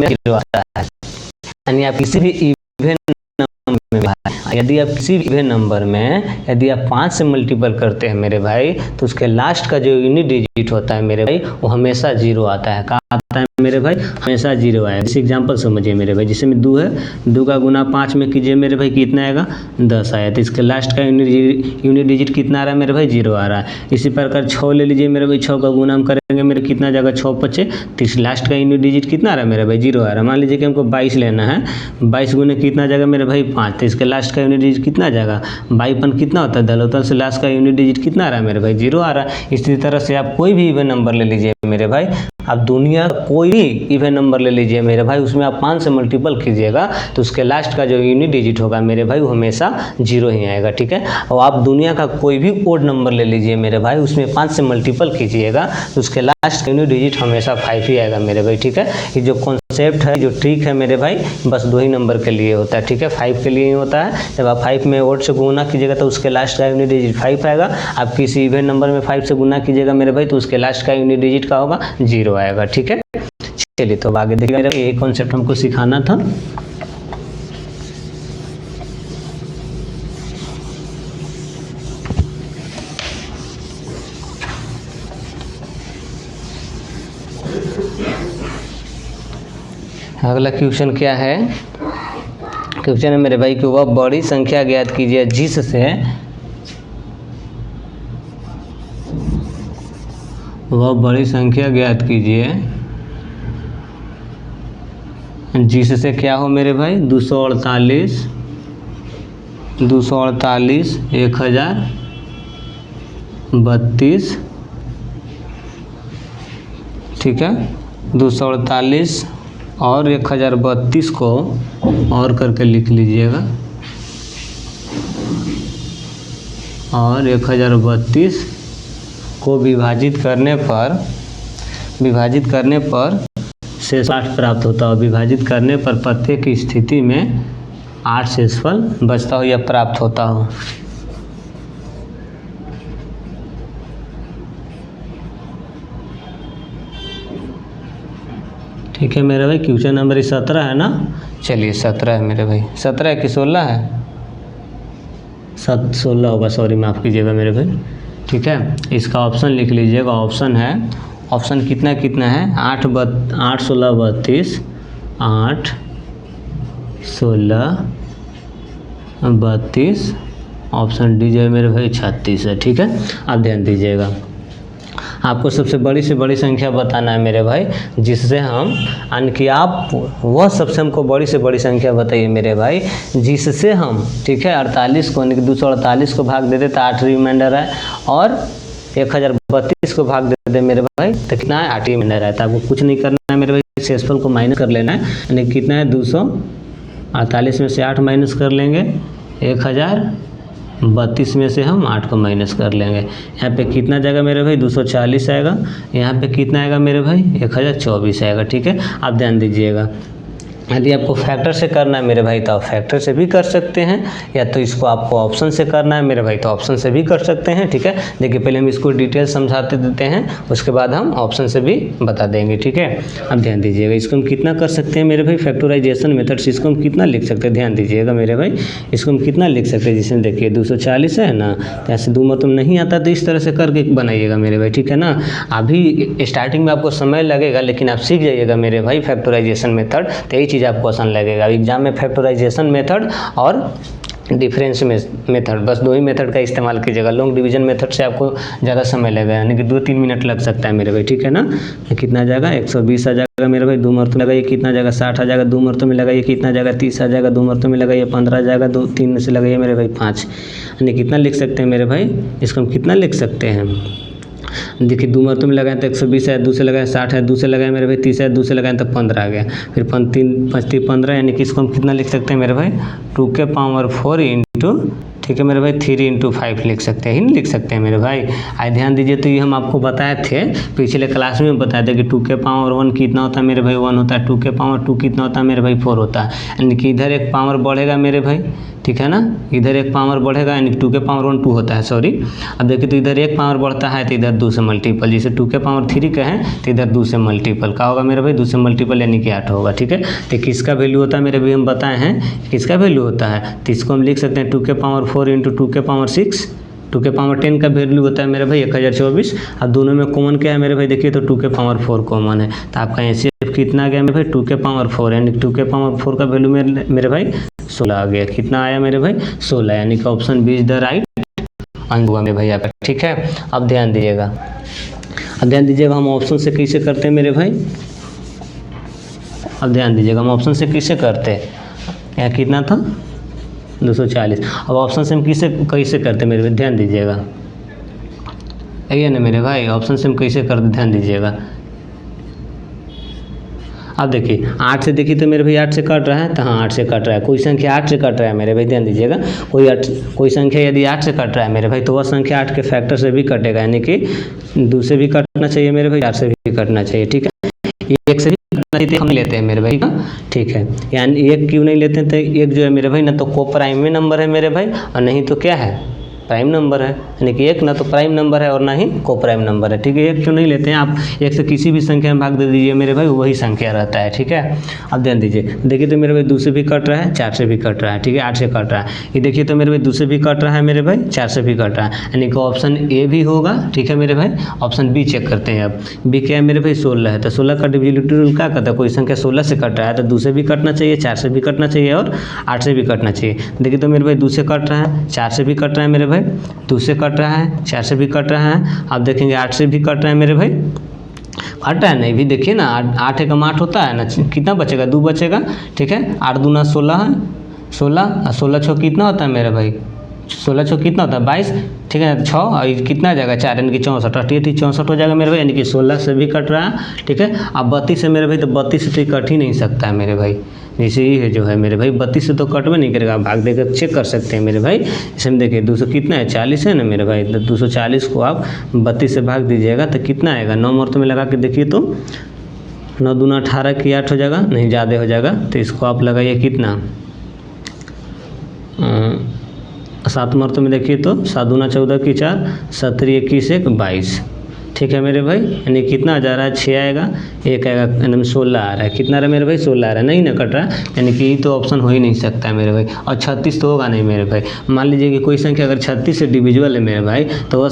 है, जो आता है। यानी आप किसी भी इवन नंबर में, यदि आप किसी भी इवन नंबर में यदि आप 5 से मल्टीपल करते हैं मेरे भाई तो उसके लास्ट का जो यूनिट डिजिट होता है मेरे भाई वो हमेशा 0 आता है। आता है मेरे भाई, हमेशा 0 आएगा। इस एग्जाम्पल समझिए मेरे भाई, जिसमें 2 है, 2 का गुना 5 में कीजिए मेरे भाई, कितना आएगा 10 आया। तो इसके लास्ट का यूनिट डिजिट कितना आ रहा है मेरे भाई, 0 आ रहा है। इसी प्रकार 6 ले लीजिए मेरे भाई, 6 का गुना हम करेंगे मेरे, कितना जाएगा 6 पचे, तो इस लास्ट का यूनिट डिजिट कितना आ रहा है मेरे भाई, 0 आ रहा है। मान लीजिए कि हमको 22 लेना है, 22 गुने कितना जाएगा मेरे भाई 5, तो इसके लास्ट का यूनिट डिजिट कितना जाएगा, 22 कितना होता है दलोतल से लास्ट का यूनिट डिजिट कितना आ रहा है मेरे भाई, 0 आ रहा है। इसी तरह से आप कोई भी इवन नंबर ले लीजिए मेरे भाई, आप दुनिया कोई भी इवन नंबर ले लीजिए मेरे भाई, उसमें आप 5 से मल्टीपल कीजिएगा तो उसके लास्ट का जो यूनिट डिजिट होगा मेरे भाई वो हमेशा 0 ही आएगा, ठीक है। और आप दुनिया का कोई भी ओड नंबर ले लीजिए मेरे भाई, उसमें 5 से मल्टीपल कीजिएगा तो उसके लास्ट यूनिट डिजिट हमेशा 5 ही आएगा मेरे भाई, ठीक है। ये जो कॉन्सेप्ट है, जो ट्रिक है मेरे भाई, बस 2 ही नंबर के लिए होता है, ठीक है, 5 के लिए ही होता है। जब आप 5 में ओड से गुना कीजिएगा तो उसके लास्ट का यूनिट डिजिट 5 आएगा। आप किसी इवन नंबर में 5 से गुना कीजिएगा मेरे भाई तो उसके लास्ट का यूनिट डिजिट का होगा 0 आएगा, ठीक है। चलिए तो आगे देखिए मेरे, ये कॉन्सेप्ट हमको सिखाना था। अगला क्वेश्चन क्या है, क्वेश्चन है मेरे भाई कि वह बड़ी संख्या ज्ञात कीजिए जिससे वह बड़ी संख्या ज्ञात कीजिए जिससे क्या हो मेरे भाई, 248 1032, ठीक है। 248 और 1032 को और करके लिख लीजिएगा, और 1032 को विभाजित करने पर शेष 8 प्राप्त होता हो। विभाजित करने पर प्रत्येक स्थिति में 8 शेषफल बचता हो या प्राप्त होता हो। ठीक है मेरे भाई, क्वेश्चन नंबर 17 है ना। चलिए 17 है मेरे भाई, 17 है कि 16 है, 16 होगा, सॉरी माफ़ कीजिएगा मेरे भाई, ठीक है। इसका ऑप्शन लिख लीजिएगा, ऑप्शन है, ऑप्शन कितना है 8 16 32, 8 16 32, ऑप्शन डी जो है मेरे भाई 36 है, ठीक है। आप ध्यान दीजिएगा, आपको सबसे बड़ी से बड़ी संख्या बताना है मेरे भाई, जिससे हम, यानी कि आप वह सबसे हमको बड़ी से बड़ी संख्या बताइए मेरे भाई जिससे हम, ठीक है, 48 को यानी कि 248 को भाग दे दे तो 8 रिमाइंडर है, और 1032 को भाग दे दे मेरे भाई तो कितना है 8 रिमाइंडर है। तो आपको कुछ नहीं करना है मेरे भाई, शेषफल को माइनस कर लेना है, यानी कितना है 248 में से 8 माइनस कर लेंगे, 1032 में से हम 8 को माइनस कर लेंगे। यहाँ पे कितना जाएगा मेरे भाई 240 आएगा, यहाँ पे कितना आएगा मेरे भाई 1024 आएगा, ठीक है। आप ध्यान दीजिएगा, यदि आपको फैक्टर से करना है मेरे भाई तो आप फैक्टर से भी कर सकते हैं, या तो इसको आपको ऑप्शन से करना है मेरे भाई तो ऑप्शन से भी कर सकते हैं, ठीक है। देखिए पहले हम इसको डिटेल समझाते देते हैं, उसके बाद हम ऑप्शन से भी बता देंगे, ठीक है। अब ध्यान दीजिएगा, इसको हम कितना कर सकते हैं मेरे भाई, फैक्टराइजेशन मेथड से इसको हम कितना लिख सकते हैं, ध्यान दीजिएगा मेरे भाई, इसको हम कितना लिख सकते हैं। जिसमें देखिए 240 है ना, तो ऐसे 2 मतलब नहीं आता तो इस तरह से करके बनाइएगा मेरे भाई, ठीक है ना। अभी स्टार्टिंग में आपको समय लगेगा, लेकिन आप सीख जाइएगा मेरे भाई फैक्टराइजेशन मेथड, तो यही चीज़ आपको आसान लगेगा। एग्जाम में फैक्टराइजेशन मेथड और डिफरेंस मेथड, बस 2 ही मेथड का इस्तेमाल कीजिएगा। लॉन्ग डिवीजन मेथड से आपको ज़्यादा समय लगेगा, यानी कि 2-3 मिनट लग सकता है मेरे भाई, ठीक है ना। कितना आ जाएगा 120 आ जाएगा मेरे भाई, 2 मरतों में लगाइए, कितना आ जाएगा 60 आ जाएगा, 2 मरतों में लगाइए, कितना आ जाएगा 30 आ जाएगा, 2 मरतों में लगाइए 15 आ जाएगा, 3 में से लगाइए मेरे भाई 5, यानी कितना लिख सकते हैं मेरे भाई, इसको हम कितना लिख सकते हैं। देखिए 2 मरतों में लगाएं तो 120 है, 2 से लगाएं 60 है, 2 से लगाएं मेरे भाई 30 है, 2 से लगाएं तो 15 आ गया, फिर 3 5 15, यानी कि इसको हम कितना लिख सकते हैं मेरे भाई 2 के पावर 4 इंटू, ठीक है मेरे भाई 3 इंटू 5 लिख सकते हैं, ही नहीं लिख सकते हैं मेरे भाई। आइए ध्यान दीजिए, तो ये हम आपको बताए थे पिछले क्लास में, बताए थे कि 2 के पावर 1 कितना होता है मेरे भाई 1 होता है, 2 के पावर 2 कितना होता है मेरे भाई 4 होता है, यानी कि इधर एक पावर बढ़ेगा मेरे भाई, ठीक है ना, इधर एक पावर बढ़ेगा, यानी 2 के पावर 1 2 होता है, सॉरी। अब देखिए तो इधर एक पावर बढ़ता है तो इधर 2 से मल्टीपल, जैसे 2 के पावर 3 का है तो इधर 2 से मल्टीपल का होगा मेरे भाई, 2 से मल्टीपल यानी कि 8 होगा, ठीक है। तो किसका वैल्यू होता है मेरे भाई, हम बताए हैं किसका वैल्यू होता है, तो इसको हम लिख सकते हैं 2 के पावर 4 इंटू 2 के पावर 6, 2 के पावर 10 का वैल्यू होता है मेरे भाई 1024। अब दोनों में कॉमन क्या है मेरे भाई, देखिए तो 2 के पावर 4 कॉमन है, तो आपका HCF कितना आ गया मेरे भाई 2 के पावर 4, यानी 2 के पावर 4 का वैल्यू मेरे भाई 16 आ गया। कितना आया मेरे भाई 16, यानी कि option B is the right answer हुआ मेरे भाई आपका। ठीक है, अब ध्यान दीजिएगा, हम ऑप्शन से कैसे करते हैं मेरे भाई, अब ध्यान दीजिएगा हम ऑप्शन से कैसे करते हैं। यहाँ कितना था 240, अब ऑप्शन से हम कैसे करते हैं मेरे भाई, ध्यान दीजिएगा, है ना मेरे भाई, ऑप्शन से हम कैसे करते ध्यान दीजिएगा। अब देखिए 8 से देखिए तो मेरे भाई 8 से कट रहा है, तो हाँ 8 से कट रहा है, कोई संख्या 8 से कट रहा है मेरे भाई, ध्यान दीजिएगा, कोई संख्या यदि 8 से कट रहा है मेरे भाई तो वह संख्या 8 के फैक्टर से भी कटेगा, यानी कि 2 से भी कटना चाहिए मेरे भाई, 4 से भी कटना चाहिए। ठीक है, 1 से भी हम लेते हैं मेरे भाई का। ठीक है, यानी 1 क्यों नहीं लेते हैं, तो 1 जो है मेरे भाई ना तो को प्राइम में नंबर है मेरे भाई, और नहीं तो क्या है प्राइम नंबर है, यानी कि 1 ना तो प्राइम नंबर है और ना ही को प्राइम नंबर है। ठीक है, 1 क्यों नहीं लेते हैं आप, 1 से किसी भी संख्या में भाग दे दीजिए मेरे भाई, वही संख्या रहता है। ठीक है, अब ध्यान दीजिए, देखिए तो मेरे भाई 2 से भी कट रहा है, 4 से भी कट रहा है, ठीक है 8 से कट रहा है, ये देखिए तो मेरे भाई 2 से भी कट रहा है मेरे भाई, 4 से भी कट रहा है, यानी कि ऑप्शन ए भी होगा। ठीक है मेरे भाई, ऑप्शन बी चेक करते हैं। अब बी क्या है मेरे भाई 16 है, तो 16 का डिविजिबिलिटी रूल क्या कहता है, कोई संख्या 16 से कट रहा है तो 2 से भी कटना चाहिए, 4 से भी कटना चाहिए और 8 से भी कटना चाहिए। देखिए तो मेरे भाई 2 से कट रहा है, 4 से भी कट रहा है मेरे भाई, 2 से कट रहा है, 4 से भी कट रहा है, आप देखेंगे 8 से भी कट रहा है मेरे भाई, कट रहा है नहीं भी देखिए ना, 8 एकम 8 होता है ना, कितना बचेगा 2 बचेगा। ठीक है, 8 दूना 16 है, 16 और 16 छः कितना होता है मेरे भाई, 16 छः कितना होता है 22। ठीक है, 6 और कितना आ जाएगा 4, यानी कि 64, 64 हो जाएगा मेरे भाई, यानी कि 16 से भी कट रहा है। ठीक है, अब 32 से मेरे भाई, तो 32 से तो कट ही नहीं सकता है मेरे भाई, जैसे ही है जो है मेरे भाई 32 से तो कट में नहीं करेगा, भाग देकर चेक कर सकते हैं मेरे भाई। इसमें देखिए 200 कितना है 40 है ना मेरे भाई, तो 240 को आप 32 से भाग दीजिएगा तो कितना आएगा, 9 मुहूर्त में लगा के देखिए तो 9 दूना 18 की 8 हो जाएगा, नहीं ज़्यादा हो जाएगा, तो इसको आप लगाइए कितना 7 मुहूर्त में देखिए तो 7 दूना 14 की 4, 17 21 1 22। ठीक है मेरे भाई, यानी कितना जा रहा है 6 आएगा, 1 आएगा, यानी 16 आ रहा है, कितना आ रहा है मेरे भाई 16 आ रहा है, नहीं ना कट रहा है, यानी कि ये तो ऑप्शन हो ही नहीं सकता है मेरे भाई। और 36 तो होगा नहीं मेरे भाई, मान लीजिए कि कोई संख्या अगर 36 से डिविजिबल है मेरे भाई, तो वह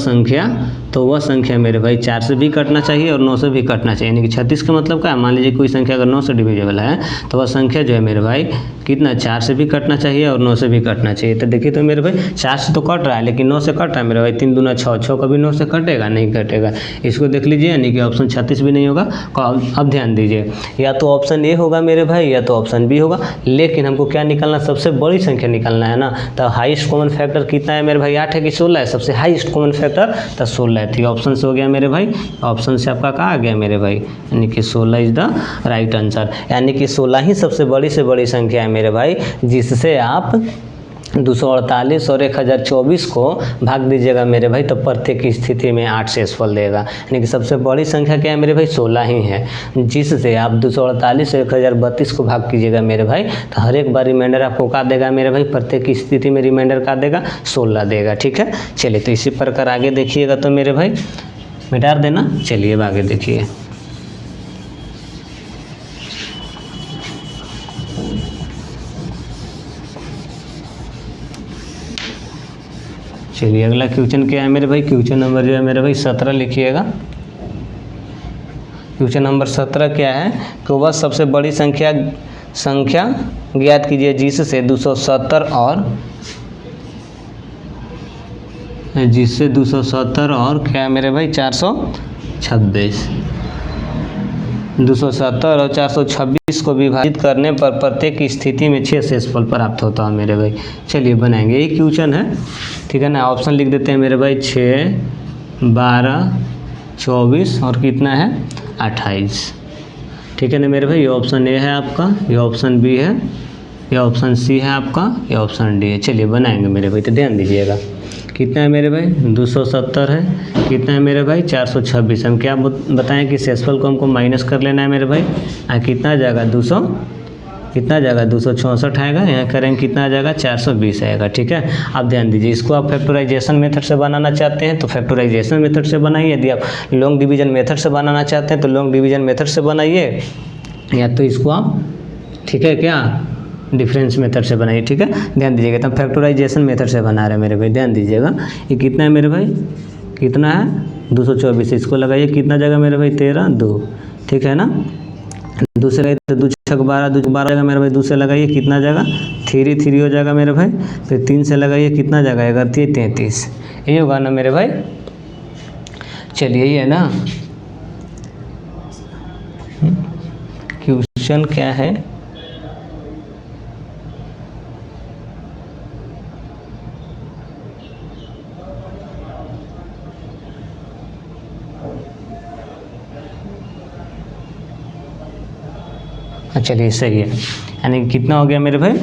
संख्या मेरे भाई 4 से भी कटना चाहिए और 9 से भी कटना चाहिए, यानी कि 36 का मतलब क्या है, मान लीजिए कोई संख्या अगर 9 से डिविजिबल है तो वह संख्या जो है मेरे भाई कितना 4 से भी कटना चाहिए और 9 से भी कटना चाहिए। तो देखिए तो मेरे भाई 4 से तो कट रहा है लेकिन 9 से कट रहा है मेरे भाई, 3 दूना 6, 6 कभी 9 से कटेगा नहीं कटेगा, इसको देख लीजिए, यानी कि ऑप्शन 36 भी नहीं होगा। अब ध्यान दीजिए, या तो ऑप्शन ए होगा मेरे भाई या तो ऑप्शन बी होगा, लेकिन हमको क्या निकालना, सबसे बड़ी संख्या निकालना है ना, तो हाईएस्ट कॉमन फैक्टर कितना है मेरे भाई 8 है कि 16 है, सबसे हाईएस्ट कॉमन फैक्टर तो 16 है। ठीक, ऑप्शन से हो गया मेरे भाई, ऑप्शन से आपका कहाँ आ गया मेरे भाई, यानी कि 16 इज द राइट आंसर, यानी कि 16 ही सबसे बड़ी से बड़ी संख्या है मेरे भाई, जिससे आप 248 और 1024 को भाग दीजिएगा मेरे भाई, तो प्रत्येक स्थिति में 8 शेषफल देगा, यानी कि सबसे बड़ी संख्या क्या है मेरे भाई 16 ही है, जिससे आप 248 और 1032 को भाग कीजिएगा मेरे भाई, तो हर एक बार रिमाइंडर आपको क्या देगा मेरे भाई, प्रत्येक स्थिति में रिमाइंडर क्या देगा 16 देगा। ठीक है, चलिए तो इसी प्रकार आगे देखिएगा तो मेरे भाई मिटा देना। चलिए अब आगे देखिए, चलिए अगला क्वेश्चन क्या है मेरे भाई, क्वेश्चन नंबर जो है मेरे भाई 17 लिखिएगा। क्वेश्चन नंबर 17 क्या है कि वह सबसे बड़ी संख्या ज्ञात कीजिए जिससे 270 और क्या है मेरे भाई 426, 270 और 426 को विभाजित करने पर प्रत्येक स्थिति में 6 शेषफल प्राप्त होता है मेरे भाई। चलिए बनाएंगे, यही क्वेश्चन है। ठीक है ना, ऑप्शन लिख देते हैं मेरे भाई 6, 12, 24 और कितना है 28। ठीक है ना मेरे भाई, ये ऑप्शन ए है आपका, ये ऑप्शन बी है, ये ऑप्शन सी है आपका, ये ऑप्शन डी है। चलिए बनाएंगे मेरे भाई, तो ध्यान दीजिएगा कितना है मेरे भाई 270 है, कितना है मेरे भाई 426। हम क्या बताएं कि शेषफल को हमको माइनस कर लेना है मेरे भाई, कितना आ जाएगा 264 आएगा, यहाँ करेंगे कितना आ जाएगा 420 आएगा। ठीक है, आप ध्यान दीजिए, इसको आप फैक्टराइजेशन मेथड से बनाना चाहते हैं तो फैक्टराइजेशन मेथड से बनाइए, यदि आप लॉन्ग डिवीजन मेथड से बनाना चाहते हैं तो लॉन्ग डिवीजन मेथड से बनाइए, या तो इसको आप ठीक है क्या डिफरेंस मेथड से बनाइए, ठीक है, ध्यान दीजिएगा। तो फैक्टराइजेशन मेथड से बना रहे हैं मेरे भाई, ध्यान दीजिएगा। ये कितना है मेरे भाई, कितना है 224, इसको लगाइए कितना जगह मेरे भाई 13 2, ठीक है ना। दूसरे तो 2 छक 12, 2 12 जगह मेरे भाई, 2 से लगाइए कितना जगह 3 3 हो जाएगा मेरे भाई, फिर 3 से लगाइए कितना जगह 31 33, यही होगा ना मेरे भाई। चलिए ये है ना, क्वेश्चन क्या है, चलिए सही है। यानी कितना हो गया मेरे भाई,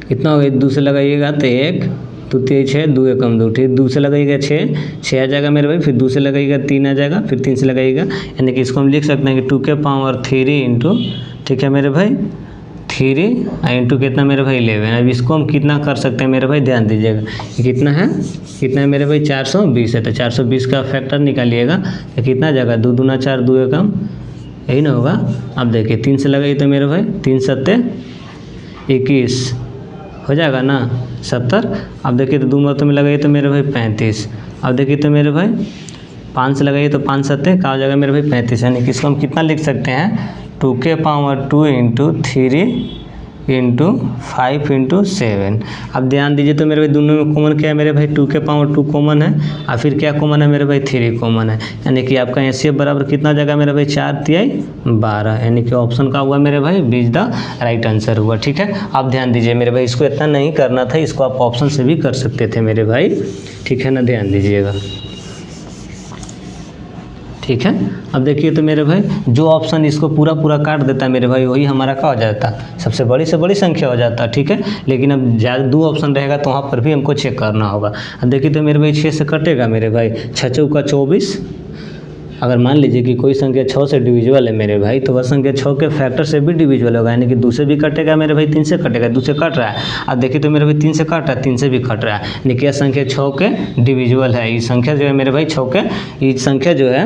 कितना हो गया, 2 से लगाइएगा तो 1 2 3 6, 2 1 2, ठीक, 2 से लगाइएगा 6 आ जाएगा मेरे भाई, फिर 2 से लगाइएगा 3 आ जाएगा, फिर 3 से लगाइएगा, यानी कि इसको हम लिख सकते हैं कि 2 के पावर 3 इंटू, ठीक है मेरे भाई 3 इंटू कितना मेरे भाई 11। अब इसको हम कितना कर सकते हैं मेरे भाई, ध्यान दीजिएगा, ये कितना है मेरे भाई 420 है, तो 420 का फैक्टर निकालिएगा तो कितना जाएगा, 2 दूना 4, 2 एकम, यही ना होगा। अब देखिए 3 से लगाइए तो मेरे भाई 3 7 21 हो जाएगा ना 70। अब देखिए तो 2 मरतबे में लगाइए तो मेरे भाई 35। अब देखिए तो मेरे भाई 5 से लगाइए तो 5 7 का हो जाएगा मेरे भाई 35, यानी कि इसको हम कितना लिख सकते हैं, 2 के पावर 2 इंटू 3 इंटू 5 इंटू 7। अब ध्यान दीजिए तो मेरे भाई दोनों में कॉमन क्या है मेरे भाई, 2 के पावर 2 कॉमन है, और फिर क्या कॉमन है मेरे भाई 3 कॉमन है, यानी कि आपका HCF बराबर कितना जगह मेरे भाई 4 3 12, यानी कि ऑप्शन का हुआ मेरे भाई बीच द राइट आंसर हुआ, ठीक है। अब ध्यान दीजिए मेरे भाई, इसको इतना नहीं करना था, इसको आप ऑप्शन से भी कर सकते थे मेरे भाई, ठीक है ना, ध्यान दीजिएगा, ठीक है। अब देखिए तो मेरे भाई जो ऑप्शन इसको पूरा काट देता है मेरे भाई, वही हमारा क्या हो जाता, सबसे बड़ी से बड़ी संख्या हो जाता, ठीक है। लेकिन अब ज़्यादा 2 ऑप्शन रहेगा तो वहाँ पर भी हमको चेक करना होगा। अब देखिए तो मेरे भाई 6 से कटेगा मेरे भाई, 6 चौका 24, अगर मान लीजिए कि कोई संख्या 6 से डिविजिबल है मेरे भाई, तो वह संख्या 6 के फैक्टर से भी डिविजिबल होगा, यानी कि 2 से भी कटेगा मेरे भाई, 3 से कटेगा, 2 से कट रहा है। अब देखिए तो मेरे भाई 3 से कट रहा है, 3 से भी कट रहा है, यानी कि यह संख्या 6 के डिविजिबल है। ये संख्या जो है मेरे भाई 6 के, ये संख्या जो है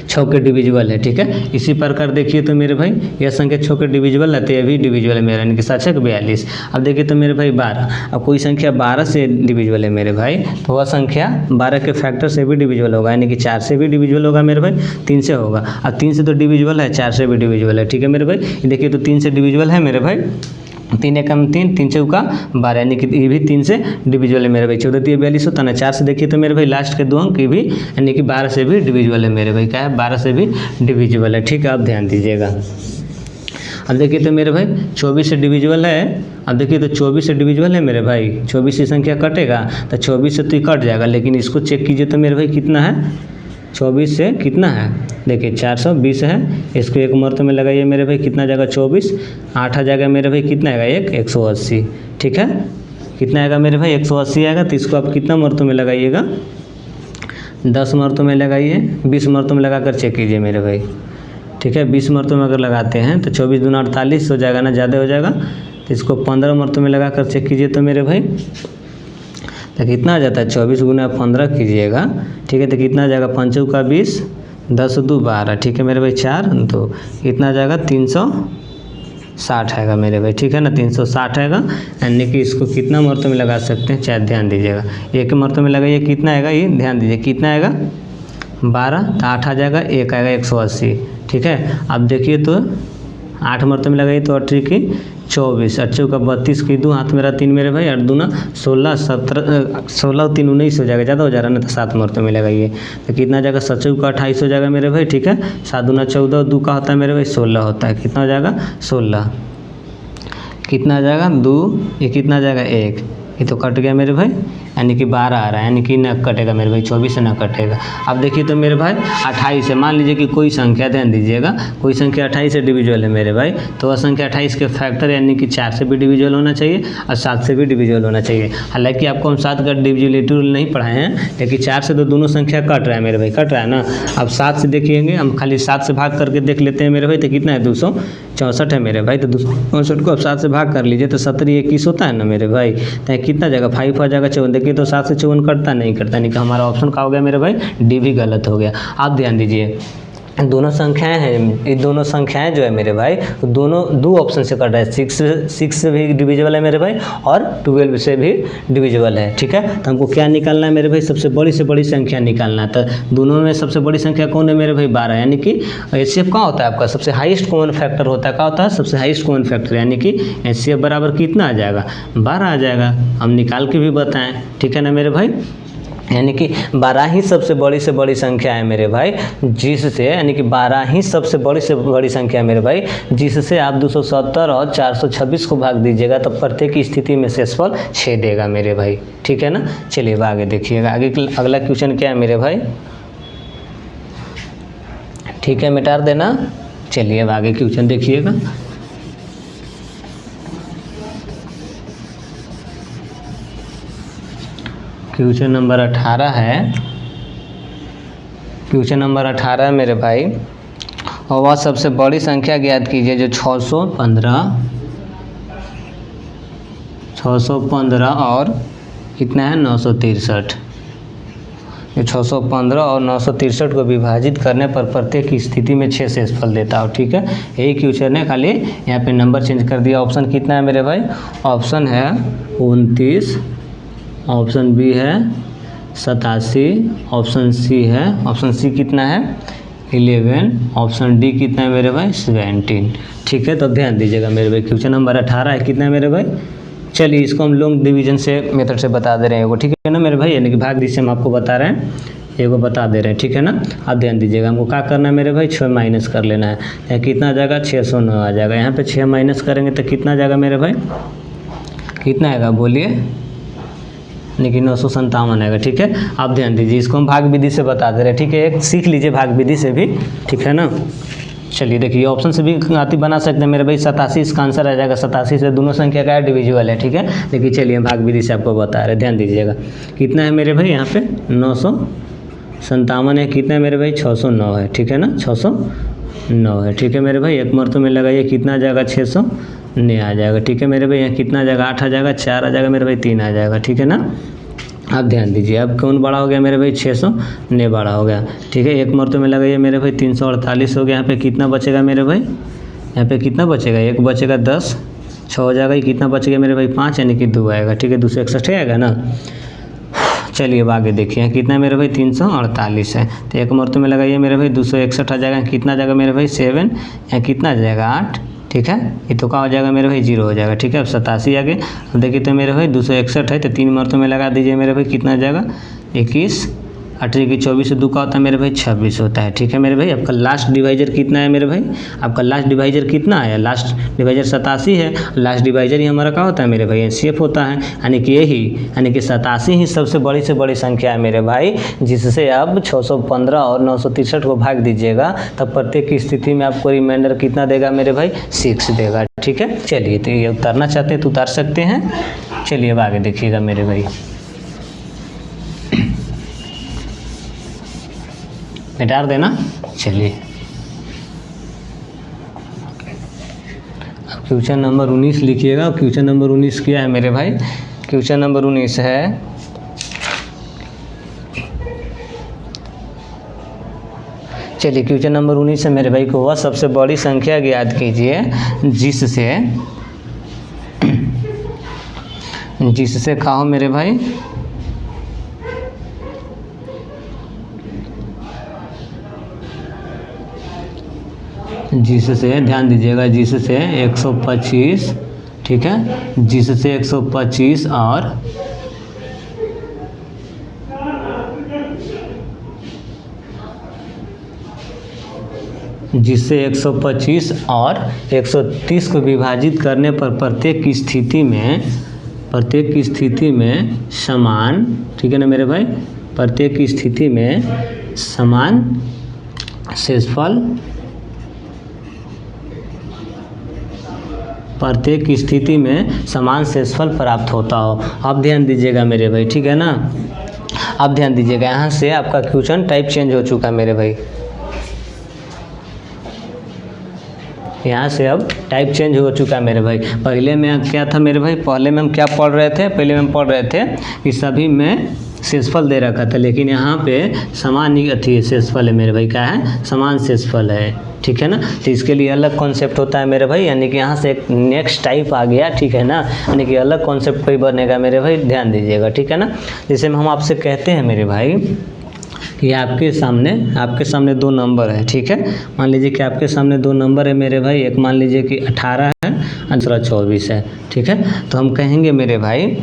6 के डिविजिबल है, ठीक है। इसी प्रकार देखिए तो मेरे भाई यह संख्या 6 के डिविजिबल है, तो यह भी डिविजिबल है मेरा, यानी कि 7 6 42। अब देखिए तो मेरे भाई 12, अब कोई संख्या 12 से डिविजिबल है मेरे भाई, तो वह संख्या 12 के फैक्टर से भी डिविजिबल होगा, यानी कि 4 से भी डिविजिबल होगा मेरे भाई, 3 से होगा। अब 3 से तो डिविजिबल है, 4 से भी डिविजिबल है, ठीक है मेरे भाई। देखिए तो 3 से डिविजिबल है मेरे भाई, 3 एकम 3, 3 चौका 12, यानी कि ये भी 3 से डिविजिबल है मेरे भाई, 14 3 42 होता ना। 4 से देखिए तो मेरे भाई लास्ट के 2 अंक ये भी, यानी कि 12 से भी डिविजिबल है मेरे भाई, क्या है 12 से भी डिविजिबल है, ठीक है। आप ध्यान दीजिएगा। अब देखिए तो मेरे भाई 24 से डिविजिबल है, अब देखिए तो 24 से डिविजिबल है मेरे भाई, 24 की संख्या कटेगा तो 24 से तो ये कट जाएगा, लेकिन इसको चेक कीजिए तो मेरे भाई कितना है, 24 से कितना है, देखिए 420 है, इसको एक मरतबे में लगाइए मेरे भाई, कितना जाएगा 24, 8 आ जाएगा मेरे भाई, कितना आएगा 180, ठीक है। कितना आएगा मेरे भाई 180 आएगा, तो इसको आप कितना मरतबे में लगाइएगा, 10 मरतबे में लगाइए, 20 मरतबे में लगा कर चेक कीजिए मेरे भाई, ठीक है। 20 मरतबे में अगर लगाते हैं तो 24 दूना 48 हो जाएगा ना, ज़्यादा हो जाएगा, तो इसको 15 मरतबे में लगा कर चेक कीजिए तो मेरे भाई तो कितना आ जाता है, 24 गुना 15 कीजिएगा, ठीक है, तो कितना आ जाएगा 5 चौका 20, 10 2 12, ठीक है मेरे भाई 4 तो कितना आ जाएगा 360 आएगा मेरे भाई, ठीक है ना, 360 आएगा, यानी कि इसको कितना मरतबे में लगा सकते हैं, चाहे ध्यान दीजिएगा, एक मरतबे में लगाइए, कितना आएगा ये ध्यान दीजिए, कितना आएगा 12, तो 8 आ जाएगा, 1 आएगा 180, ठीक है। अब देखिए तो 8 मरतबे में लगाइए तो 8 की 24, 8 का 32 की 2 हाथ मेरा 3 मेरे भाई, 8 दूना 16, 17 16 3 19 हो जाएगा, ज़्यादा हो जा रहा है ना, तो 7 मरतबे में लगाइए तो कितना जाएगा, 7 का 28 हो जाएगा मेरे भाई, ठीक है। 7 दूना 14, 2 का होता है मेरे भाई 16 होता है, कितना हो जाएगा 16, कितना आ जाएगा 2, ये कितना आ जाएगा 1, ये तो कट गया मेरे भाई, यानी कि 12 आ रहा है, यानी कि न कटेगा मेरे भाई, 24 से न कटेगा। अब देखिए तो मेरे भाई 28 है, मान लीजिए कि कोई संख्या, ध्यान दीजिएगा, कोई संख्या 28 से डिविजिबल है मेरे भाई, तो वह संख्या 28 के फैक्टर यानी कि 4 से भी डिविजिबल होना चाहिए और 7 से भी डिविजिबल होना चाहिए। हालांकि आपको हम 7 का डिविजिबिलिटी रूल नहीं पढ़ाए हैं, लेकिन 4 से तो दोनों संख्या कट रहा है मेरे भाई, कट रहा है ना। अब 7 से देखिएंगे, हम खाली 7 से भाग करके देख लेते हैं मेरे भाई, तो कितना है 264 है मेरे भाई, तो 264 को अब 7 से भाग कर लीजिए तो 70 21 होता है ना मेरे भाई, तो कितना जाएगा 5 आ जाएगा 54, देखिए तो 7 से 54 कटता नहीं, नहीं कि हमारा ऑप्शन क्या हो गया मेरे भाई, डी भी गलत हो गया। आप ध्यान दीजिए, दोनों संख्याएं हैं, ये दोनों संख्याएं जो है मेरे भाई दोनों दो ऑप्शन से कट रहा है, 6 से भी डिविजिबल है मेरे भाई और 12 से भी डिविजिबल है। ठीक है, तो हमको क्या निकालना है मेरे भाई, सबसे बड़ी से बड़ी संख्या निकालना है। तो दोनों में सबसे बड़ी संख्या कौन है मेरे भाई, 12, यानी कि HCF कहाँ होता है आपका, सबसे हाईएस्ट कॉमन फैक्टर होता है, क्या होता है, सबसे हाईएस्ट कॉमन फैक्टर, यानी कि HCF बराबर कितना आ जाएगा, 12 आ जाएगा। हम निकाल के भी बताएं, ठीक है ना मेरे भाई, यानी कि 12 ही सबसे बड़ी से बड़ी संख्या है मेरे भाई, जिससे यानी कि 12 ही सबसे बड़ी से बड़ी संख्या है मेरे भाई, जिससे आप 270 और 426 को भाग दीजिएगा तो प्रत्येक स्थिति में शेषफल 6 देगा मेरे भाई। ठीक है ना, चलिए अब आगे देखिएगा, आगे अगला क्वेश्चन क्या है मेरे भाई, ठीक है मिटा देना। चलिए अब आगे क्वेश्चन देखिएगा, क्वेश्चन नंबर 18 है, क्वेश्चन नंबर 18 है मेरे भाई, और वह सबसे बड़ी संख्या ज्ञात कीजिए जो 615 और कितना है 963, जो 615 और 963 को विभाजित करने पर प्रत्येक स्थिति में 6 शेषफल देता हो। ठीक है, यही क्वेश्चन है, खाली यहाँ पे नंबर चेंज कर दिया। ऑप्शन कितना है मेरे भाई, ऑप्शन है 29, ऑप्शन बी है 87, ऑप्शन सी है, ऑप्शन सी कितना है 11, ऑप्शन डी कितना है मेरे भाई 17। ठीक है, तो ध्यान दीजिएगा मेरे भाई, क्वेश्चन नंबर 18 है, कितना है मेरे भाई, चलिए इसको हम लॉन्ग डिवीजन से मेथड से बता दे रहे हैं वो। ठीक है ना मेरे भाई, यानी कि भाग जिससे हम आपको बता रहे हैं एगो बता दे रहे हैं। ठीक है ना, अब ध्यान दीजिएगा, हमको क्या करना है मेरे भाई, 6 माइनस कर लेना है, यहाँ कितना आ जाएगा 609 आ जाएगा, यहाँ पे 6 माइनस करेंगे तो कितना आ जाएगा मेरे भाई, कितना आएगा बोलिए, लेकिन 957 आएगा। ठीक है, आप ध्यान दीजिए, इसको हम भाग विधि से बता दे रहे हैं। ठीक है, एक सीख लीजिए भाग विधि से भी, ठीक है ना। चलिए देखिए, ऑप्शन से भी आती बना सकते हैं मेरे भाई, 87 इसका आंसर आ जाएगा, 87 से दोनों संख्या का डिविजिबल है। ठीक है, देखिए चलिए भाग विधि से आपको बता रहे हैं, ध्यान दीजिएगा, कितना है मेरे भाई यहाँ पे 957 है, कितना है मेरे भाई 609 है। ठीक है ना, 609 है। ठीक है मेरे भाई, एक मरतबे में लगाइए, कितना आ जाएगा 609 आ जाएगा। ठीक है मेरे भाई, यहाँ कितना आ जाएगा 8 आ जाएगा, 4 आ जाएगा मेरे भाई, 3 आ जाएगा। ठीक है ना, आप ध्यान दीजिए, अब कौन बड़ा हो गया मेरे भाई 609 बड़ा हो गया। ठीक है, एक मरतबे में लगाइए मेरे भाई, 348 हो गया, यहाँ पे कितना बचेगा मेरे भाई, यहाँ पे कितना बचेगा, एक बचेगा 10, 6 हो जाएगा, कितना बचेगा मेरे भाई 5, यानी कि 2 आएगा। ठीक है, 261 आएगा ना। चलिए अब आगे देखिए, कितना है मेरे भाई 348 है, तो एक मरतबे में लगाइए मेरे भाई 261 आ जाएगा, कितना आ जाएगा मेरे भाई 7, यहाँ कितना आ जाएगा 8। ठीक है, ये तो क्या हो जाएगा मेरे भाई 0 हो जाएगा। ठीक है, अब 87 आगे, अब देखिए तो मेरे भाई 261 है, तो 3 मरतबे में लगा दीजिए मेरे भाई, कितना आ जाएगा 21, 8 की 24 से 2 का होता है मेरे भाई 26 होता है। ठीक है मेरे भाई, आपका लास्ट डिवाइजर कितना है मेरे भाई, आपका लास्ट डिवाइजर कितना है, लास्ट डिवाइजर 87 है, लास्ट डिवाइजर ही हमारा क्या होता है मेरे भाई HCF होता है, यानी कि यही, यानी कि 87 ही सबसे बड़ी से बड़ी संख्या है मेरे भाई, जिससे आप 615 और 963 को भाग दीजिएगा तब प्रत्येक स्थिति में आपको रिमाइंडर कितना देगा मेरे भाई 6 देगा। ठीक है, चलिए तो ये उतारना चाहते हैं तो उतार सकते हैं। चलिए अब आगे देखिएगा मेरे भाई, मिटा देना। चलिए अब क्वेश्चन नंबर 19 लिखिएगा। क्वेश्चन नंबर 19 क्या है मेरे भाई, क्वेश्चन नंबर 19 है, चलिए क्वेश्चन नंबर 19 है मेरे भाई को, वह सबसे बड़ी संख्या ज्ञात कीजिए जिससे कहो मेरे भाई जिससे, ध्यान दीजिएगा, जिससे 125, ठीक है, जिससे 125 और जिससे 125 और 130 को विभाजित करने पर प्रत्येक स्थिति में समान, ठीक है ना मेरे भाई, प्रत्येक स्थिति में समान शेषफल, प्रत्येक स्थिति में समान शेषफल प्राप्त होता हो। अब ध्यान दीजिएगा मेरे भाई, ठीक है ना, अब ध्यान दीजिएगा, यहाँ से आपका क्वेश्चन टाइप चेंज हो चुका मेरे भाई, यहाँ से अब टाइप चेंज हो चुका मेरे भाई। पहले में क्या था मेरे भाई, पहले में हम क्या पढ़ रहे थे, पहले में हम पढ़ रहे थे कि सभी में शेषफल दे रखा था, लेकिन यहाँ पे समान अथी शेषफल है मेरे भाई, क्या है, समान शेषफल है, ठीक है ना। तो इसके लिए अलग कॉन्सेप्ट होता है मेरे भाई, यानी कि यहाँ से एक नेक्स्ट टाइप आ गया, ठीक है ना, यानी कि अलग कॉन्सेप्ट कोई बनेगा मेरे भाई, ध्यान दीजिएगा, ठीक है ना। जैसे हम आपसे कहते हैं मेरे भाई कि आपके सामने दो नंबर है, ठीक है। मान लीजिए कि आपके सामने दो नंबर है मेरे भाई, एक मान लीजिए कि 18 है और दूसरा 24 है, ठीक है। तो हम कहेंगे मेरे भाई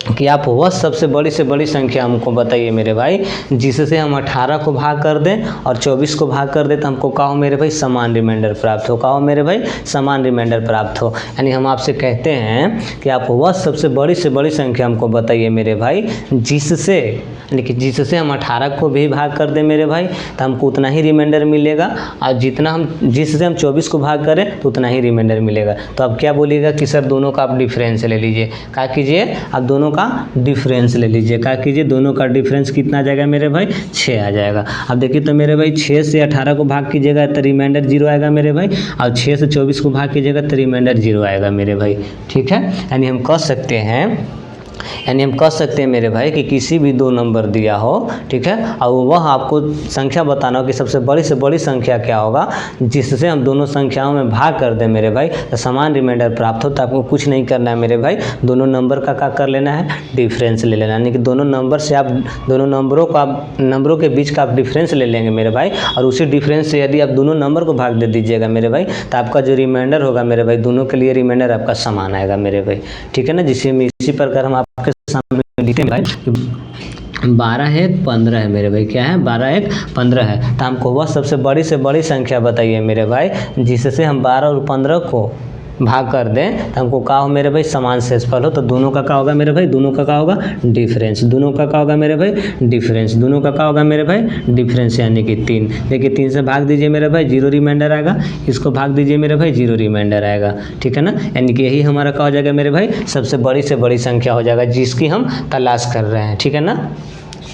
कि आप वह सबसे बड़ी से बड़ी संख्या हमको बताइए मेरे भाई, जिससे हम 18 को भाग कर दें और 24 को भाग कर दें, तो हमको क्या हो मेरे भाई, समान रिमाइंडर प्राप्त हो। क्या हो मेरे भाई, समान रिमाइंडर प्राप्त हो। यानी हम आपसे कहते हैं कि आप वह सबसे बड़ी से बड़ी संख्या हमको बताइए मेरे भाई, जिससे यानी कि जिससे हम 18 को भी भाग कर दें मेरे भाई, तो हमको उतना ही रिमाइंडर मिलेगा, और जिससे हम 24 को भाग करें तो उतना ही रिमाइंडर मिलेगा। तो अब क्या बोलिएगा कि सर दोनों का आप डिफरेंस ले लीजिए। क्या कीजिए, आप दोनों का डिफरेंस ले लीजिए। क्या कीजिए, दोनों का डिफरेंस कितना आ जाएगा मेरे भाई, 6 आ जाएगा। अब देखिए तो मेरे भाई 6 से 18 को भाग कीजिएगा तो रिमाइंडर 0 आएगा मेरे भाई, और 6 से 24 को भाग कीजिएगा तो रिमाइंडर 0 आएगा मेरे भाई, ठीक है। यानी हम कह सकते हैं मेरे भाई कि किसी भी दो नंबर दिया हो, ठीक है, और वह आपको संख्या बताना हो कि सबसे बड़ी से बड़ी संख्या क्या होगा, जिससे हम दोनों संख्याओं में भाग कर दें मेरे भाई, तो समान रिमाइंडर प्राप्त हो। तो आपको कुछ नहीं करना है मेरे भाई, दोनों नंबर का क्या कर लेना है, डिफरेंस ले लेना। यानी कि दोनों नंबर से आप दोनों नंबरों के बीच का आप डिफरेंस ले लेंगे मेरे भाई, और उसी डिफरेंस से यदि आप दोनों नंबर को भाग दे दीजिएगा मेरे भाई, तो आपका जो रिमाइंडर होगा मेरे भाई, दोनों के लिए रिमाइंडर आपका समान आएगा मेरे भाई, ठीक है ना। इसी प्रकार हम आपके सामने लिखते हैं भाई, 12 1 15 है मेरे भाई, क्या है, 12 1 15 है। तो हमको वह सबसे बड़ी से बड़ी संख्या बताइए मेरे भाई, जिससे हम 12 और 15 को भाग कर दें तो हमको क्या हो मेरे भाई, समान शेषफल हो। तो दोनों का क्या होगा मेरे भाई, दोनों का क्या होगा, डिफरेंस। दोनों का क्या होगा मेरे भाई, डिफरेंस। दोनों का क्या होगा मेरे भाई, डिफरेंस, यानी कि 3। देखिए 3 से भाग दीजिए मेरे भाई, 0 रिमाइंडर आएगा, इसको भाग दीजिए मेरे भाई, 0 रिमाइंडर आएगा, ठीक है ना। यानी कि यही हमारा क्या हो जाएगा मेरे भाई, सबसे बड़ी से बड़ी संख्या हो जाएगा, जिसकी हम तलाश कर रहे हैं, ठीक है ना।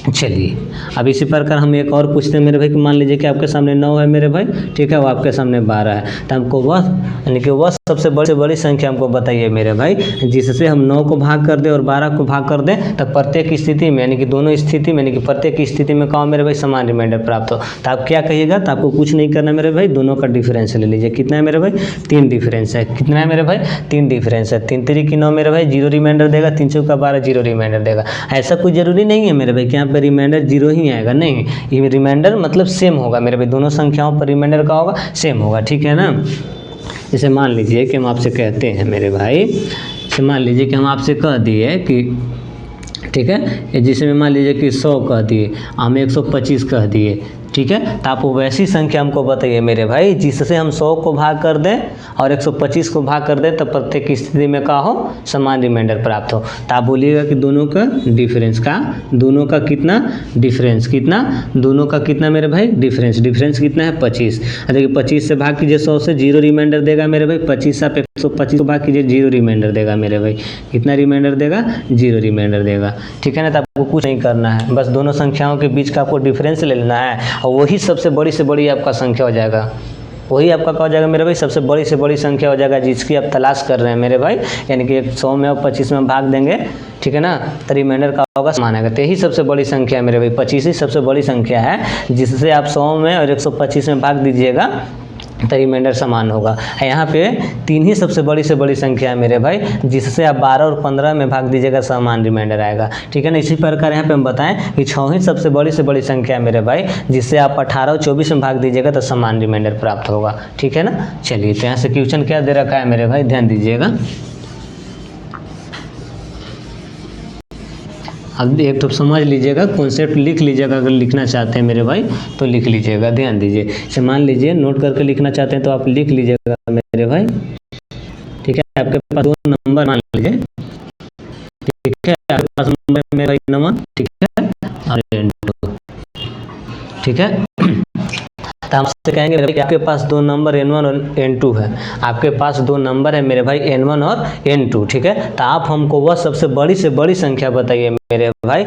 चलिए अब इसी प्रकार हम एक और पूछते हैं मेरे भाई कि मान लीजिए कि आपके सामने 9 है मेरे भाई, ठीक है, वो आपके सामने 12 है। तो हमको वह यानी कि वह सबसे बड़ी संख्या हमको बताइए मेरे भाई, जिससे हम 9 को भाग कर दें और 12 को भाग कर दें, तो प्रत्येक स्थिति में यानी कि दोनों स्थिति में यानी कि प्रत्येक स्थिति में क्या हो मेरे भाई, समान रिमाइंडर प्राप्त हो। तो आप क्या कहिएगा, तो आपको कुछ नहीं करना मेरे भाई, दोनों का डिफरेंस ले लीजिए। कितना है मेरे भाई, 3 डिफरेंस है। कितना है मेरे भाई, 3 डिफरेंस है। 3 3 की 9 मेरे भाई, 0 रिमाइंडर देगा, 3 4 का 12, 0 रिमाइंडर देगा। ऐसा कोई जरूरी नहीं है मेरे भाई कि यहाँ पर रिमाइंडर 0 ही आएगा, नहीं, ये रिमाइंडर मतलब सेम होगा मेरे भाई, दोनों संख्याओं पर रिमाइंडर का होगा, सेम होगा, ठीक है ना। जैसे मान लीजिए कि हम आपसे कहते हैं मेरे भाई, जैसे मान लीजिए कि हम आपसे कह दिए कि, ठीक है, जिसमें मान लीजिए कि 100 कह दिए, हम 125 कह दिए, ठीक है। तो आप वैसी संख्या हमको बताइए मेरे भाई, जिससे हम 100 को भाग कर दें और 125 को भाग कर दें, तो प्रत्येक स्थिति में क्या हो, समान रिमाइंडर प्राप्त हो। तो आप बोलिएगा कि दोनों का डिफरेंस का, दोनों का कितना डिफरेंस, कितना, दोनों का कितना मेरे भाई, डिफरेंस। डिफरेंस कितना है, 25। देखिए 25 से भाग कीजिए 100 से, 0 रिमाइंडर देगा मेरे भाई। 25 आप 125 को भाग कीजिए, 0 रिमाइंडर देगा मेरे भाई। कितना रिमाइंडर देगा, 0 रिमाइंडर देगा, ठीक है ना। तो आपको कुछ नहीं करना है, बस दोनों संख्याओं के बीच का आपको डिफरेंस ले लेना है, और वही सबसे बड़ी से बड़ी आपका संख्या हो जाएगा। वही आपका क्या हो जाएगा मेरे भाई, सबसे बड़ी से बड़ी संख्या हो जाएगा, जिसकी आप तलाश कर रहे हैं मेरे भाई। यानी कि 100 में और 25 में भाग देंगे, ठीक है ना, तो रिमाइंडर का होगा समान आएगा। तो यही सबसे बड़ी संख्या है मेरे भाई, 25 ही सबसे बड़ी संख्या है, जिससे आप 100 में और 125 में भाग दीजिएगा तो रिमाइंडर समान होगा। यहाँ पे 3 ही सबसे बड़ी से बड़ी संख्या है मेरे भाई, जिससे आप 12 और 15 में भाग दीजिएगा, समान रिमाइंडर आएगा, ठीक है ना। इसी प्रकार यहाँ पे हम बताएं कि 6 ही सबसे बड़ी से बड़ी संख्या है मेरे भाई, जिससे आप 18 और 24 में भाग दीजिएगा तो समान रिमाइंडर प्राप्त होगा, ठीक है ना। चलिए तो यहाँ से क्वेश्चन क्या दे रखा है मेरे भाई, ध्यान दीजिएगा। अब एक तो समझ लीजिएगा, कॉन्सेप्ट लिख लीजिएगा, अगर लिखना चाहते हैं मेरे भाई तो लिख लीजिएगा, ध्यान दीजिए। जैसे मान लीजिए नोट करके लिखना चाहते हैं तो आप लिख लीजिएगा मेरे भाई, ठीक है। आपके पास 2 नंबर मान लीजिए, ठीक है, आपके पास नंबर मेरे भाई नंबर, ठीक है, और N2, ठीक है। तो हम आपसे कहेंगे मेरे भाई आपके पास 2 नंबर N1 और N2 है। आपके पास 2 नंबर है मेरे भाई, N1 और N2, ठीक है। तो आप हमको वह सबसे बड़ी से बड़ी संख्या बताइए मेरे भाई,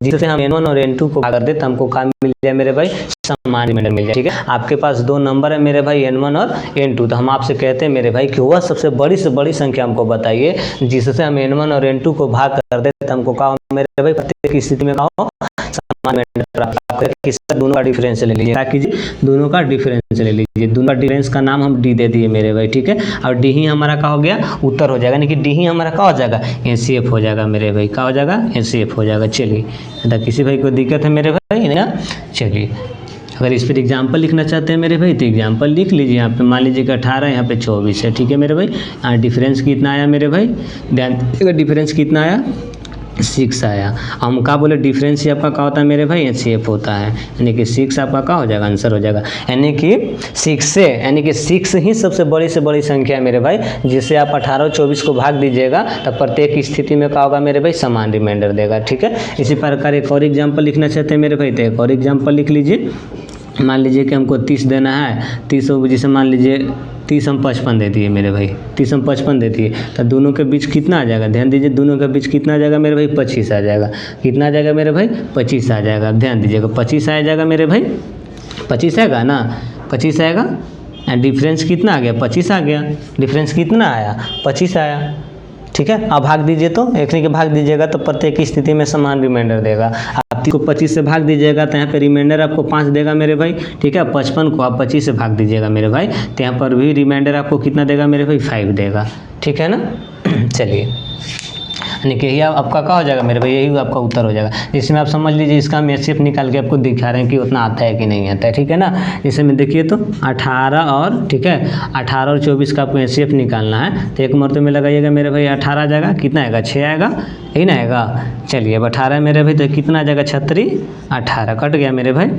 जिससे हम n1 और n2 को भाग कर दे तो हमको क्या मिल जाए मेरे भाई, समान रिमाइंडर मिल जाए। ठीक है, आपके पास दो नंबर है मेरे भाई n1 और n2, तो हम आपसे कहते हैं मेरे भाई कि वह सबसे बड़ी संख्या हमको बताइए जिससे हम n1 और n2 को भाग कर दे तो हमको क्या मेरे भाई प्रत्येक स्थिति में क्या समान रिमाइंडर प्राप्त करें। दोनों का डिफरेंस ले लीजिए, क्या कीजिए, दोनों का डिफरेंस ले लीजिए। दोनों का डिफरेंस का नाम हम डी दे दिए मेरे भाई। ठीक है, और डी ही हमारा क्या हो गया, उत्तर हो जाएगा, यानी कि डी ही हमारा क्या हो जाएगा, एनसीएफ हो जाएगा मेरे भाई। क्या हो जाएगा, एनसीएफ हो जाएगा। चलिए, अगर किसी भाई को दिक्कत है मेरे भाई ना, चलिए अगर इस पर एग्जाम्पल लिखना चाहते हैं मेरे भाई तो एग्जाम्पल लिख लीजिए। यहाँ पे मान लीजिए कि 18 यहाँ पे 24 है। ठीक है मेरे भाई, यहाँ डिफरेंस कितना आया मेरे भाई, ध्यान दीजिएगा, डिफरेंस कितना आया, 6 आया। हम क्या बोले, डिफरेंस ही आपका क्या होता है मेरे भाई, एचसीएफ होता है, यानी कि 6 आपका क्या हो जाएगा, आंसर हो जाएगा। यानी कि 6 ही सबसे बड़ी से बड़ी संख्या है मेरे भाई, जिससे आप 18 और 24 को भाग दीजिएगा तब प्रत्येक स्थिति में क्या होगा मेरे भाई, समान रिमाइंडर देगा। ठीक है, इसी प्रकार एक और एग्जाम्पल लिखना चाहते हैं मेरे भाई तो एक और एग्जाम्पल लिख लीजिए। मान लीजिए कि हमको 30 देना है, 30 जैसे मान लीजिए 30 हम 55 दे दिए मेरे भाई, 30 हम 55 दे दिए तो दोनों के बीच कितना आ जाएगा, ध्यान दीजिए, दोनों के बीच कितना आ जाएगा मेरे भाई, 25 आ जाएगा। कितना आ जाएगा मेरे भाई, 25 आ जाएगा। ध्यान दीजिएगा, 25 आ जाएगा मेरे भाई, 25 आएगा ना, 25 आएगा। डिफरेंस कितना आ गया, 25 आ गया। डिफरेंस कितना आया, 25 आया। ठीक है, अब भाग दीजिए, तो एक के भाग दीजिएगा तो प्रत्येक स्थिति में समान रिमाइंडर देगा। आप 30 को 25 से भाग दीजिएगा तो यहाँ पे रिमाइंडर आपको 5 देगा मेरे भाई। ठीक है, 55 को आप 25 से भाग दीजिएगा मेरे भाई तो यहाँ पर भी रिमाइंडर आपको कितना देगा मेरे भाई, 5 देगा। ठीक है ना, चलिए, यानी कि यही आपका क्या हो जाएगा मेरे भाई, यही आपका उत्तर हो जाएगा। इसमें आप समझ लीजिए, इसका हम एचसीएफ निकाल के आपको दिखा रहे हैं कि उतना आता है कि नहीं आता है। ठीक है ना, जैसे में देखिए तो 18 और, ठीक है, 18 और 24 का आपको एचसीएफ निकालना है तो एक मरतबे में लगाइएगा मेरे भाई, 18 आ जाएगा, कितना आएगा, 6 आएगा, यही ना आएगा। चलिए, अब 18 मेरे भाई तो कितना आ जाएगा, 36, 18 कट गया मेरे भाई,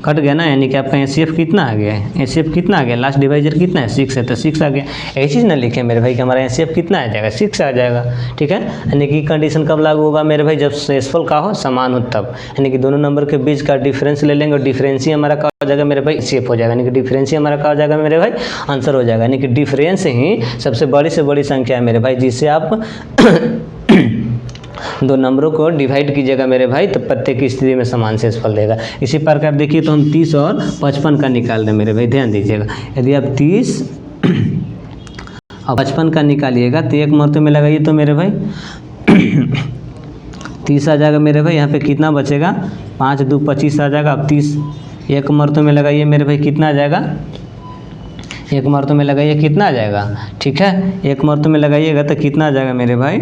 कट गया ना, यानी कि आपका एचसीएफ कितना आ गया है, एचसीएफ कितना आ गया, लास्ट डिवाइजर कितना है, 6 है तो 6 आ गया। ऐसी चीज़ ना लिखे मेरे भाई कि हमारा एचसीएफ कितना आ जाएगा, 6 आ जाएगा। ठीक है, यानी कि कंडीशन कब लागू होगा मेरे भाई, जब शेषफल का हो समान हो तब, यानी कि दोनों नंबर के बीच का डिफरेंस ले लेंगे और डिफरेंस ही हमारा क्या हो जाएगा मेरे भाई, एचसीएफ हो जाएगा, यानी कि डिफरेंस ही हमारा क्या हो जाएगा मेरे भाई, आंसर हो जाएगा। यानी कि डिफरेंस ही सबसे बड़ी से बड़ी संख्या है मेरे भाई, जिससे आप दो नंबरों को डिवाइड कीजिएगा मेरे भाई तो प्रत्येक स्थिति में समान शेषफल देगा। इसी प्रकार देखिए तो हम 30 और 55 का निकाल दें मेरे भाई, ध्यान दीजिएगा, यदि आप 30 और 55 का निकालिएगा तो एक मरतबे में लगाइए तो मेरे भाई 30 आ जाएगा मेरे भाई, यहाँ पे कितना बचेगा, 5 2 25 आ जाएगा। अब 30 एक मरतबे में लगाइए मेरे भाई, कितना आ जाएगा, एक मरतबे में लगाइए, कितना आ जाएगा, ठीक है, एक मरतबे में लगाइएगा तो कितना आ जाएगा मेरे भाई,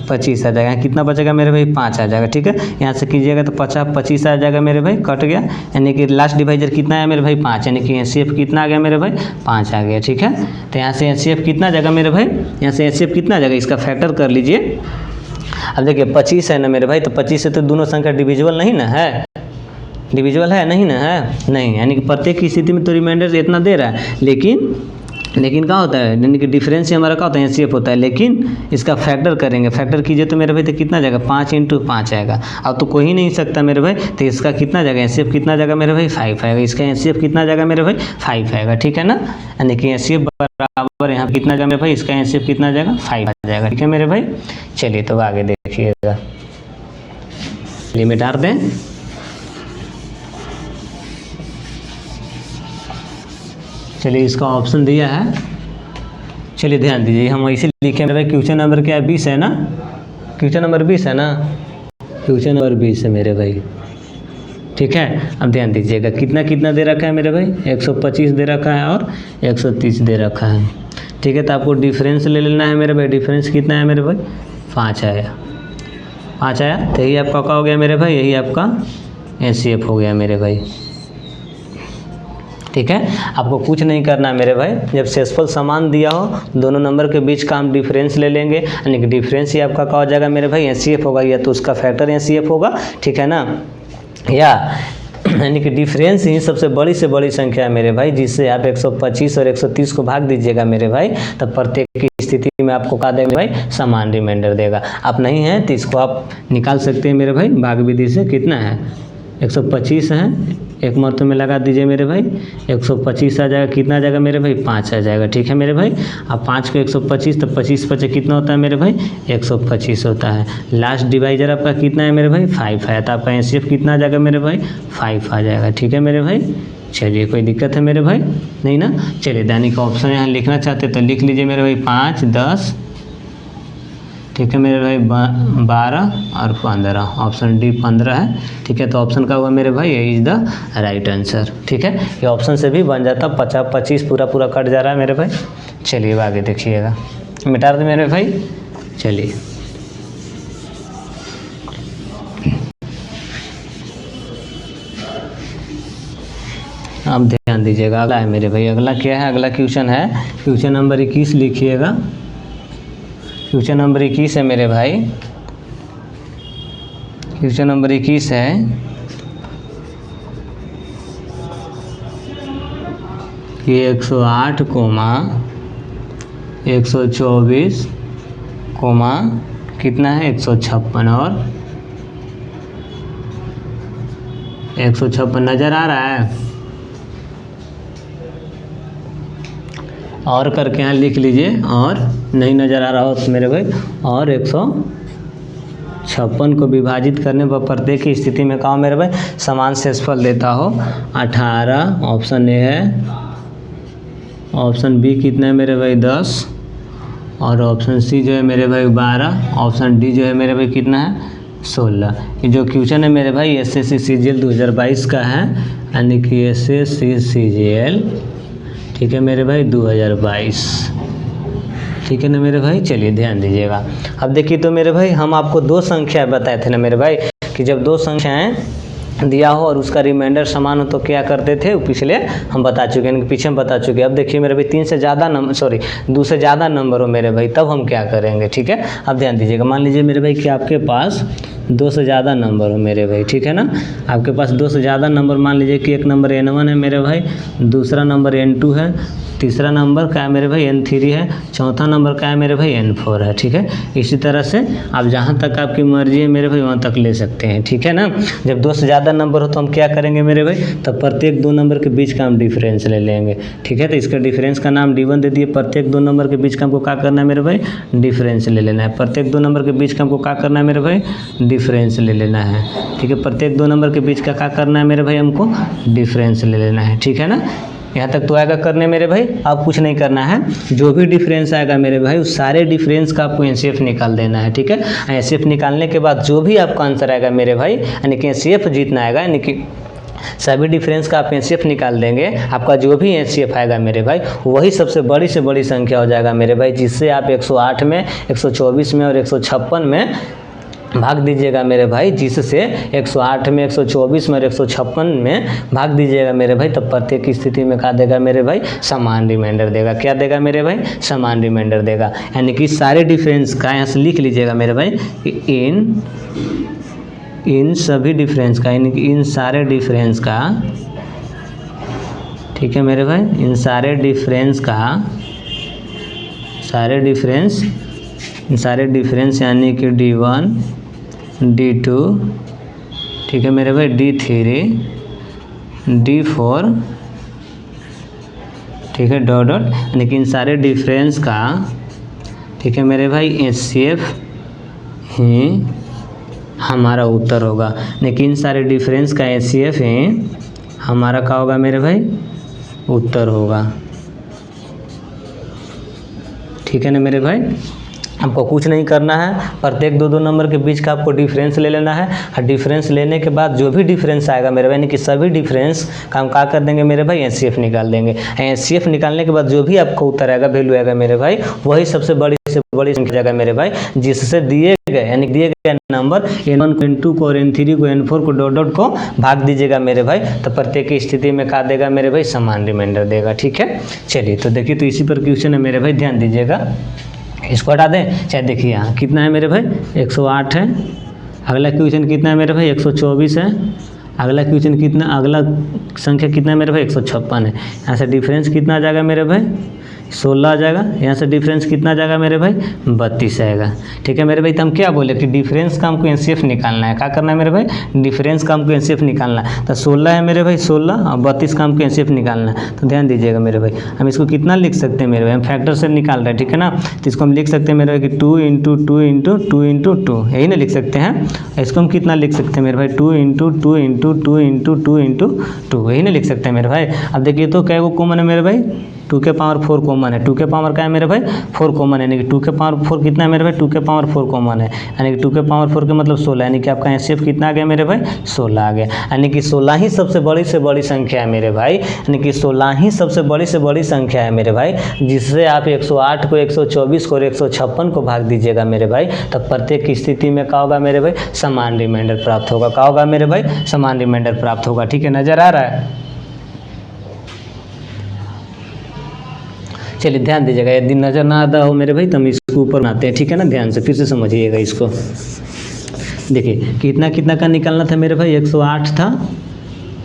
25 आ जाएगा। कितना बचेगा मेरे भाई, 5 आ जाएगा। ठीक है, यहाँ से कीजिएगा तो 25 आ जाएगा मेरे भाई, कट गया, यानी कि लास्ट डिवाइजर कितना है मेरे भाई, 5, यानी कि एचसीएफ कितना आ गया मेरे भाई, 5 आ गया। ठीक है, तो यहाँ से एचसीएफ कितना आ जाएगा मेरे भाई, यहाँ से एचसीएफ कितना आ जाएगा, इसका फैक्टर कर लीजिए। अब देखिए 25 है ना मेरे भाई, तो 25 से तो दोनों संख्या डिविजिबल नहीं ना है, डिविजिबल है नहीं ना है, नहीं, यानी कि प्रत्येक की स्थिति में तो रिमाइंडर इतना दे रहा है, लेकिन क्या होता है, यानी कि डिफरेंस हमारा क्या होता है, एचसीएफ होता है, लेकिन इसका फैक्टर करेंगे, फैक्टर कीजिए तो मेरे भाई तो कितना जाएगा, 5 × 5 आएगा। अब तो कोई ही नहीं सकता मेरे भाई, तो इसका कितना जाएगा, एचसीएफ कितना जाएगा मेरे भाई, 5 आएगा। इसका एचसीएफ कितना जाएगा मेरे भाई, 5 आएगा। ठीक है ना, यानी कि एचसीएफ बराबर यहाँ कितना जाएगा मेरे भाई, इसका एचसीएफ कितना जाएगा, 5 आ जाएगा। ठीक है मेरे भाई, चलिए तो आगे देखिएगा, लिमिट आर दें, चलिए इसका ऑप्शन दिया है, चलिए ध्यान दीजिए, हम इसे लिखे मेरे भाई, क्वेश्चन नंबर क्या है, 20 है ना, क्वेश्चन नंबर 20 है ना, क्वेश्चन नंबर 20 है मेरे भाई। ठीक है, अब ध्यान दीजिएगा, कितना कितना दे रखा है मेरे भाई, 125 दे रखा है और 130 दे रखा है। ठीक है, तो आपको डिफरेंस ले लेना है मेरे भाई, डिफरेंस कितना है मेरे भाई, 5 आया, 5 आया, तो यही आपका क्या हो गया मेरे भाई, यही आपका एचसीएफ हो गया मेरे भाई। ठीक है, आपको कुछ नहीं करना है मेरे भाई, जब शेषफल समान दिया हो दोनों नंबर के बीच का हम डिफरेंस ले लेंगे, यानी कि डिफरेंस ही आपका क्या हो जाएगा मेरे भाई, एचसीएफ होगा, या तो उसका फैक्टर एचसीएफ होगा। ठीक है ना, या यानी कि डिफरेंस ही सबसे बड़ी से बड़ी संख्या है मेरे भाई, जिससे आप 125 और 130 को भाग दीजिएगा मेरे भाई, तब प्रत्येक की स्थिति में आपको क्या देगा भाई, समान रिमाइंडर देगा। आप नहीं है तो इसको आप निकाल सकते हैं मेरे भाई, भाग विधि से कितना है, 125 है, एक मरतबे में लगा दीजिए मेरे भाई, 125 आ जाएगा, कितना आ जाएगा मेरे भाई, 5 आ जाएगा। ठीक है मेरे भाई, अब 5 को 125 तो 25 पचे कितना होता है मेरे भाई, 125 होता है। लास्ट डिवाइजर आपका कितना है मेरे भाई, 5 है, तो आपका एनसीएफ कितना आ जाएगा मेरे भाई, 5 आ जाएगा। ठीक है मेरे भाई, चलिए कोई दिक्कत है मेरे भाई, नहीं ना। चलिए दानी का ऑप्शन यहाँ लिखना चाहते तो लिख लीजिए मेरे भाई, 5, 10, ठीक है मेरे भाई, 12 और 15, ऑप्शन डी 15 है। ठीक है, तो ऑप्शन का हुआ मेरे भाई, ये इज़ द राइट आंसर। ठीक है, ये ऑप्शन से भी बन जाता, 50 25 पूरा पूरा कट जा रहा है मेरे भाई। चलिए अब आगे देखिएगा, मिटा दे मेरे भाई। चलिए अब ध्यान दीजिएगा, अगला है मेरे भाई, अगला क्या है, अगला क्वेश्चन है, क्वेश्चन नंबर 21 लिखिएगा। क्वेश्चन नंबर 21 है मेरे भाई, क्वेश्चन नंबर 21 है कि 108 कोमा 124 कोमा कितना है 156 और 156 नज़र आ रहा है, और करके यहाँ लिख लीजिए, और नहीं नज़र आ रहा हो तो मेरे भाई, और 156 को विभाजित करने पर प्रत्येक की स्थिति में कहा मेरे भाई समान शेषफल देता हो 18, ऑप्शन ए है, ऑप्शन बी कितना है मेरे भाई 10, और ऑप्शन सी जो है मेरे भाई 12, ऑप्शन डी जो है मेरे भाई कितना है 16। ये जो क्वेश्चन है मेरे भाई एसएससी सीजीएल 2022 का है, यानी कि एसएससी सीजीएल, ठीक है मेरे भाई 2022। ठीक है ना मेरे भाई, चलिए ध्यान दीजिएगा। अब देखिए तो मेरे भाई हम आपको 2 संख्याएं बताए थे ना मेरे भाई, कि जब 2 संख्याएं दिया हो और उसका रिमाइंडर समान हो तो क्या करते थे, वो पिछले हम बता चुके हैं, पीछे हम बता चुके हैं। अब देखिए मेरे भाई 2 से ज़्यादा नंबर हो मेरे भाई, तब हम क्या करेंगे। ठीक है, अब ध्यान दीजिएगा, मान लीजिए मेरे भाई कि आपके पास 2 से ज़्यादा नंबर हो मेरे भाई, ठीक है ना, आपके पास 2 से ज़्यादा नंबर, मान लीजिए कि एक नंबर N1 है मेरे भाई, दूसरा नंबर N2 है, तीसरा नंबर क्या है मेरे भाई N3 है, चौथा नंबर क्या है मेरे भाई N4 है। ठीक है, इसी तरह से आप जहाँ तक आपकी मर्जी है मेरे भाई वहाँ तक ले सकते हैं। ठीक है ना, जब 2 से ज़्यादा नंबर हो तो हम क्या करेंगे मेरे भाई, तब प्रत्येक 2 नंबर के बीच का हम डिफरेंस ले लेंगे। ठीक है, तो इसका डिफरेंस का नाम D1 दे दिए, प्रत्येक 2 नंबर के बीच का हमको क्या करना है मेरे भाई, डिफरेंस ले लेना है। प्रत्येक 2 नंबर के बीच का हमको क्या करना है मेरे भाई, डिफरेंस ले लेना है। ठीक है, प्रत्येक 2 नंबर के बीच का क्या करना है मेरे भाई, हमको डिफरेंस ले लेना है। ठीक है ना, यहाँ तक तो आएगा करने मेरे भाई, आप कुछ नहीं करना है, जो भी डिफरेंस आएगा मेरे भाई उस सारे डिफरेंस का आपको एनसीएफ निकाल देना है। ठीक है, एनसीएफ निकालने के बाद जो भी आपका आंसर आएगा मेरे भाई, यानी कि एनसीएफ जितना आएगा, यानी कि सभी डिफरेंस का आप एनसीएफ निकाल देंगे, आपका जो भी एनसीएफ आएगा मेरे भाई वही सबसे बड़ी से बड़ी संख्या हो जाएगा मेरे भाई, जिससे आप 108 में, 124 में और 156 में भाग दीजिएगा मेरे भाई, जिससे 108 में, 124 में और 156 में भाग दीजिएगा मेरे भाई, तब प्रत्येक की स्थिति में क्या देगा मेरे भाई, समान रिमाइंडर देगा। क्या देगा मेरे भाई, समान रिमाइंडर देगा। यानी कि सारे डिफरेंस का यहाँ से लिख लीजिएगा मेरे भाई कि इन सभी डिफरेंस का, यानी कि इन सारे डिफरेंस का, ठीक है मेरे भाई, इन सारे डिफरेंस का, सारे डिफरेंस यानी कि D1, D2, ठीक है मेरे भाई D3, D4, ठीक है डॉट डॉट, यानी कि इन सारे डिफरेंस का, ठीक है मेरे भाई एचसीएफ ही हमारा उत्तर होगा। लेकिन इन सारे डिफरेंस का एचसीएफ ही हमारा क्या होगा मेरे भाई, उत्तर होगा। ठीक है ना मेरे भाई, आपको कुछ नहीं करना है, प्रत्येक 2 नंबर के बीच का आपको डिफरेंस ले लेना है, और डिफरेंस लेने के बाद जो भी डिफरेंस आएगा मेरे भाई, यानी कि सभी डिफरेंस का हम क्या कर देंगे मेरे भाई, एचसीएफ निकाल देंगे। एचसीएफ निकालने के बाद जो भी आपको उत्तर आएगा, वैल्यू आएगा मेरे भाई, वही सबसे बड़ी से बड़ी संख्या जाएगा मेरे भाई, जिससे दिए गए, यानी दिए गए नंबर N1 को N2 को और N3 को N4 को डॉट डॉट को भाग दीजिएगा मेरे भाई, तो प्रत्येक की स्थिति में क्या देगा मेरे भाई, समान रिमाइंडर देगा। ठीक है, चलिए तो देखिए, तो इसी पर क्वेश्चन है मेरे भाई, ध्यान दीजिएगा, इसको हटा दें। चाहे देखिए यहाँ कितना है मेरे भाई, 108 है, अगला क्वेश्चन कितना है मेरे भाई, 124 है, अगला क्वेश्चन कितना, अगला संख्या कितना है मेरे भाई, 156 है। यहाँ से डिफरेंस कितना आ जाएगा मेरे भाई, 16 आ जाएगा, यहाँ से डिफरेंस कितना आ जाएगा मेरे भाई 32 आएगा। ठीक है मेरे भाई, तो हम क्या बोले कि डिफरेंस का हमको एनसीएफ निकालना है। क्या करना है मेरे भाई, डिफरेंस का हमको एनसीएफ निकालना है। तो 16 है मेरे भाई 16 और 32 का हमको एनसीएफ निकालना है। तो ध्यान दीजिएगा मेरे भाई, हम इसको कितना लिख सकते हैं मेरे भाई, हम फैक्टर से निकाल रहे हैं, ठीक है ना। तो इसको हम लिख सकते हैं मेरे भाई कि 2 × 2 × 2 × 2, यही ना लिख सकते हैं। इसको हम कितना लिख सकते हैं मेरे भाई 2 × 2 × 2 × 2 × 2, यही ना लिख सकते हैं मेरे भाई। अब देखिए तो क्या वो कॉमन है मेरे भाई, 2 के पावर 4 कॉमन है। 2 के पावर क्या है मेरे भाई 4 कॉमन है, यानी कि 2 के पावर 4 कितना है मेरे भाई 2 के पावर 4 कॉमन है, यानी कि 2 के पावर 4 का मतलब 16, यानी कि आपका एनसीएफ कितना आ गया मेरे भाई 16 आ गया। यानी कि 16 ही सबसे बड़ी से बड़ी संख्या है मेरे भाई, यानी कि 16 ही सबसे बड़ी से बड़ी संख्या है मेरे भाई, जिससे आप 108 को 124 को और 156 को भाग दीजिएगा मेरे भाई, तब प्रत्येक स्थिति में क्या होगा मेरे भाई समान रिमाइंडर प्राप्त होगा। क्या होगा मेरे भाई समान रिमाइंडर प्राप्त होगा। ठीक है, नजर आ रहा है। चलिए ध्यान दीजिएगा, यदि नज़र ना आता हो मेरे भाई तो हम इसको ऊपर बनाते हैं, ठीक है ना। ध्यान से फिर से समझिएगा इसको। देखिए कितना कितना का निकालना था मेरे भाई 108 था,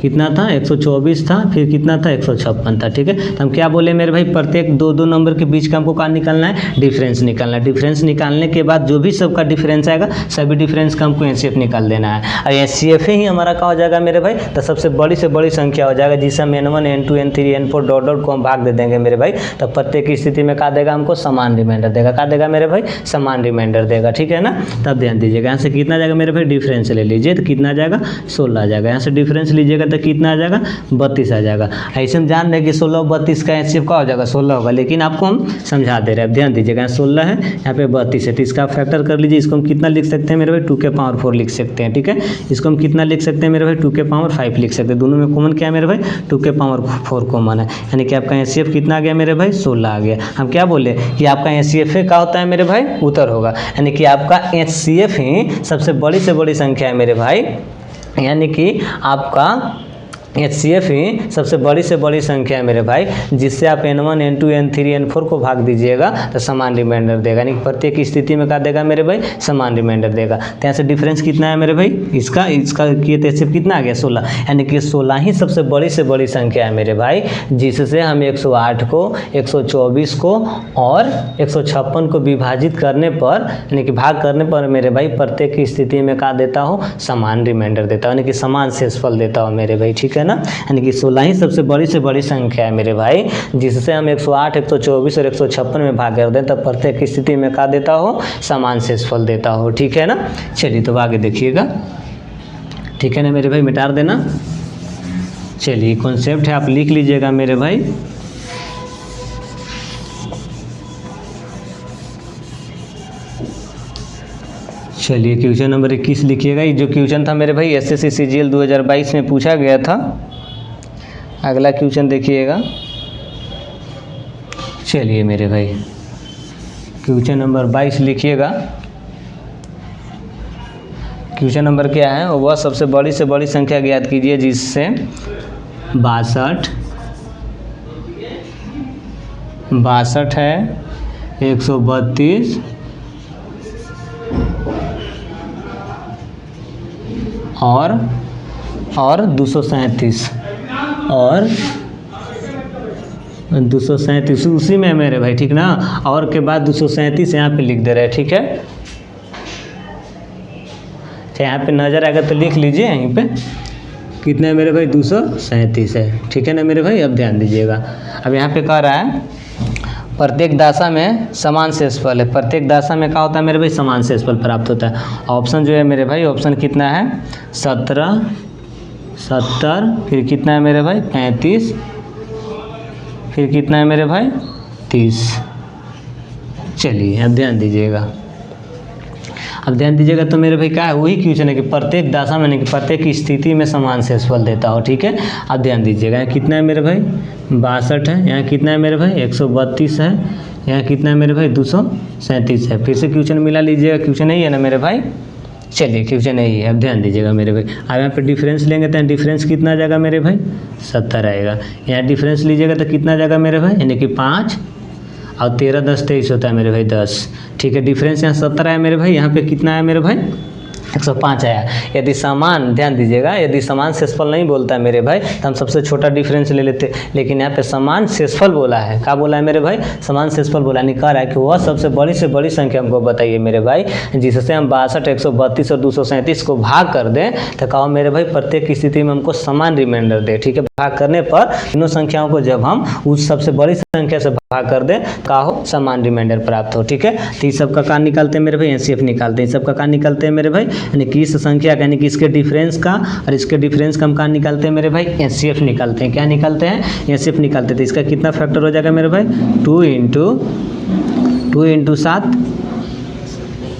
कितना था 124 था, फिर कितना था 156 था। ठीक है, तो हम क्या बोले मेरे भाई प्रत्येक दो दो नंबर के बीच का हमको क्या निकालना है डिफरेंस निकालना है। डिफरेंस निकालने के बाद जो भी सबका डिफरेंस आएगा सभी डिफरेंस का हमको एनसीएफ निकाल देना है। और एनसीएफ ही हमारा क्या हो जाएगा मेरे भाई तो सबसे बड़ी से बड़ी संख्या हो जाएगा, जिसे हम n1 n2 n3 n4 dot dot को हम भाग दे देंगे मेरे भाई। तो प्रत्येक स्थिति में क्या देगा हमको समान रिमाइंडर देगा। क्या देगा मेरे भाई समान रिमाइंडर देगा। ठीक है ना, तब ध्यान दीजिएगा। यहाँ से कितना जाएगा मेरे भाई डिफरेंस ले लीजिए तो कितना आ जाएगा 16 आ जाएगा। यहाँ से डिफरेंस लीजिएगा तो कितना आ जाएगा 32 आ जाएगा। ऐसे हम जान रहे हैं कि 16 और 32 का एनसीएफ का हो जाएगा 16 होगा, लेकिन आपको हम समझा दे रहे हैं। अब ध्यान दीजिएगा, 16 है यहाँ पे 32 है, तो इसका फैक्टर कर लीजिए। इसको हम कितना लिख सकते हैं मेरे भाई 2 के पावर 4 लिख सकते हैं। ठीक है, इसको हम कितना लिख सकते हैं मेरे भाई 2 के पावर 5 लिख सकते हैं। दोनों में कॉमन क्या है मेरे भाई 2 के पावर 4 कॉमन है, यानी कि आपका एनसीएफ कितना आ गया मेरे भाई 16 आ गया। हम क्या बोले कि आपका एनसीएफ क्या होता है मेरे भाई उत्तर होगा, यानी कि आपका एचसीएफ ही सबसे बड़ी से बड़ी संख्या है मेरे भाई, यानी कि आपका एचसीएफ ही सबसे बड़ी से बड़ी संख्या है मेरे भाई, जिससे आप n1 n2 n3 n4 को भाग दीजिएगा तो समान रिमाइंडर देगा, यानी कि प्रत्येक स्थिति में क्या देगा मेरे भाई समान रिमाइंडर देगा। तो यहाँ से डिफरेंस कितना है मेरे भाई इसका किए तो एचसीएफ कितना आ गया 16, यानी कि 16 ही सबसे बड़ी से बड़ी संख्या है मेरे भाई, जिससे हम 108 को 124 को और 156 को विभाजित करने पर यानी कि भाग करने पर मेरे भाई प्रत्येक स्थिति में क्या देता हो समान रिमाइंडर देता हो, यानी कि समान शेषफल देता हो मेरे भाई। ठीक है ना, यानी कि 16 ही सबसे बड़ी से बड़ी संख्या है मेरे भाई, जिससे हम 108 124 और 156 में भाग कर दें तब प्रत्येक स्थिति में क्या देता हो समान शेषफल देता हो। ठीक है ना, चलिए तो आगे देखिएगा। ठीक है ना मेरे भाई, मिटा देना। चलिए कॉन्सेप्ट है, आप लिख लीजिएगा मेरे भाई। चलिए क्वेश्चन नंबर 21 लिखिएगा। ये जो क्वेश्चन था मेरे भाई एसएससी सीजीएल 2022 में पूछा गया था। अगला क्वेश्चन देखिएगा। चलिए मेरे भाई क्वेश्चन नंबर 22 लिखिएगा। क्वेश्चन नंबर क्या है, वह सबसे बड़ी से बड़ी संख्या ज्ञात कीजिए जिससे 62 है 132 और 237 और 237 उसी में मेरे भाई। ठीक ना, और के बाद 237 यहाँ पे लिख दे रहे हैं। ठीक है, तो यहाँ पे नज़र आएगा तो लिख लीजिए यहीं पे कितना है मेरे भाई 237 है। ठीक है ना मेरे भाई, अब ध्यान दीजिएगा। अब यहाँ पे कह रहा है प्रत्येक दशा में समान शेषफल है। प्रत्येक दशा में क्या होता है मेरे भाई समान शेषफल प्राप्त होता है। ऑप्शन जो है मेरे भाई ऑप्शन कितना है 17 70, फिर कितना है मेरे भाई 35, फिर कितना है मेरे भाई 30। चलिए अब ध्यान दीजिएगा। अब ध्यान दीजिएगा तो मेरे भाई क्या है वही क्वेश्चन है कि प्रत्येक दशा में कि प्रत्येक स्थिति में समान शेषफल देता हो। ठीक है, अब ध्यान दीजिएगा। यहाँ कितना है मेरे भाई 62 है, यहाँ कितना है मेरे भाई 132 है, यहाँ कितना है मेरे भाई 237 है। फिर से क्वेश्चन मिला लीजिएगा, क्वेश्चन यही है ना मेरे भाई। चलिए क्वेश्चन यही है, अब ध्यान दीजिएगा मेरे भाई। अब यहाँ पे डिफरेंस लेंगे तो डिफरेंस कितना आ जाएगा मेरे भाई 70 आएगा। यहाँ डिफरेंस लीजिएगा तो कितना आ जाएगा मेरे भाई, यानी कि 5 और 13 10 23 होता है मेरे भाई 10। ठीक है, डिफरेंस यहाँ 70 है मेरे भाई, यहाँ पे कितना है मेरे भाई 105 आया। यदि समान, ध्यान दीजिएगा, यदि समान शेषफल नहीं बोलता है मेरे भाई तो हम सबसे छोटा डिफरेंस ले लेते, लेकिन यहाँ पे समान शेषफल बोला है। क्या बोला है मेरे भाई? समान शेषफल बोला, नहीं कह रहा है कि वह सबसे बड़ी से बड़ी संख्या हमको बताइए मेरे भाई जिससे हम 62, 132 और 237 को भाग कर दें। तो कहो मेरे भाई प्रत्येक स्थिति में हमको समान रिमाइंडर दे। ठीक है, भाग करने पर तीनों संख्याओं को जब हम उस सबसे बड़ी संख्या से भाग कर दें कहो समान रिमाइंडर प्राप्त हो। ठीक है, तो इस सब का निकालते हैं मेरे भाई, एनसीएफ निकालते हैं। इस सब का निकालते हैं मेरे भाई, यानी कि इस संख्या का, यानी कि इसके डिफरेंस का और इसके डिफरेंस का हम कहाँ निकालते हैं मेरे भाई? एनसीएफ निकालते हैं। क्या निकालते हैं? एनसीएफ निकालते हैं। तो इसका कितना फैक्टर हो जाएगा मेरे भाई? 2 इंटू 7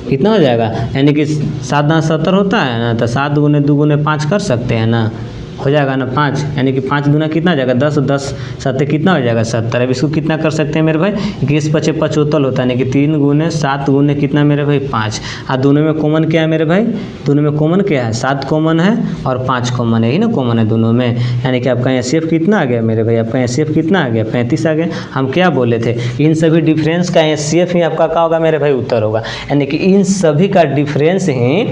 कितना हो जाएगा? यानी कि 7 9 70 होता है ना, तो 7 गुने 2 गुने 5 कर सकते हैं ना, हो जाएगा ना 5, यानी कि 5 दूना कितना हो जाएगा? 10, 10 7 कितना हो जाएगा? 70। अब इसको कितना कर सकते हैं मेरे भाई? 21 25 75 होता है, यानी कि 3 गुने 7 गुने कितना मेरे भाई? 5। और दोनों में कॉमन क्या है मेरे भाई? दोनों में कॉमन क्या है? 7 कॉमन है और 5 कॉमन है, ही ना कॉमन है दोनों में, यानी कि आपका एनसीएफ कितना आ गया मेरे भाई? आपका एनसीएफ कितना आ गया? 35 आ गया। हम क्या बोले थे? इन सभी डिफरेंस का एनसीएफ ही आपका क्या होगा मेरे भाई? उत्तर होगा, यानी कि इन सभी का डिफरेंस ही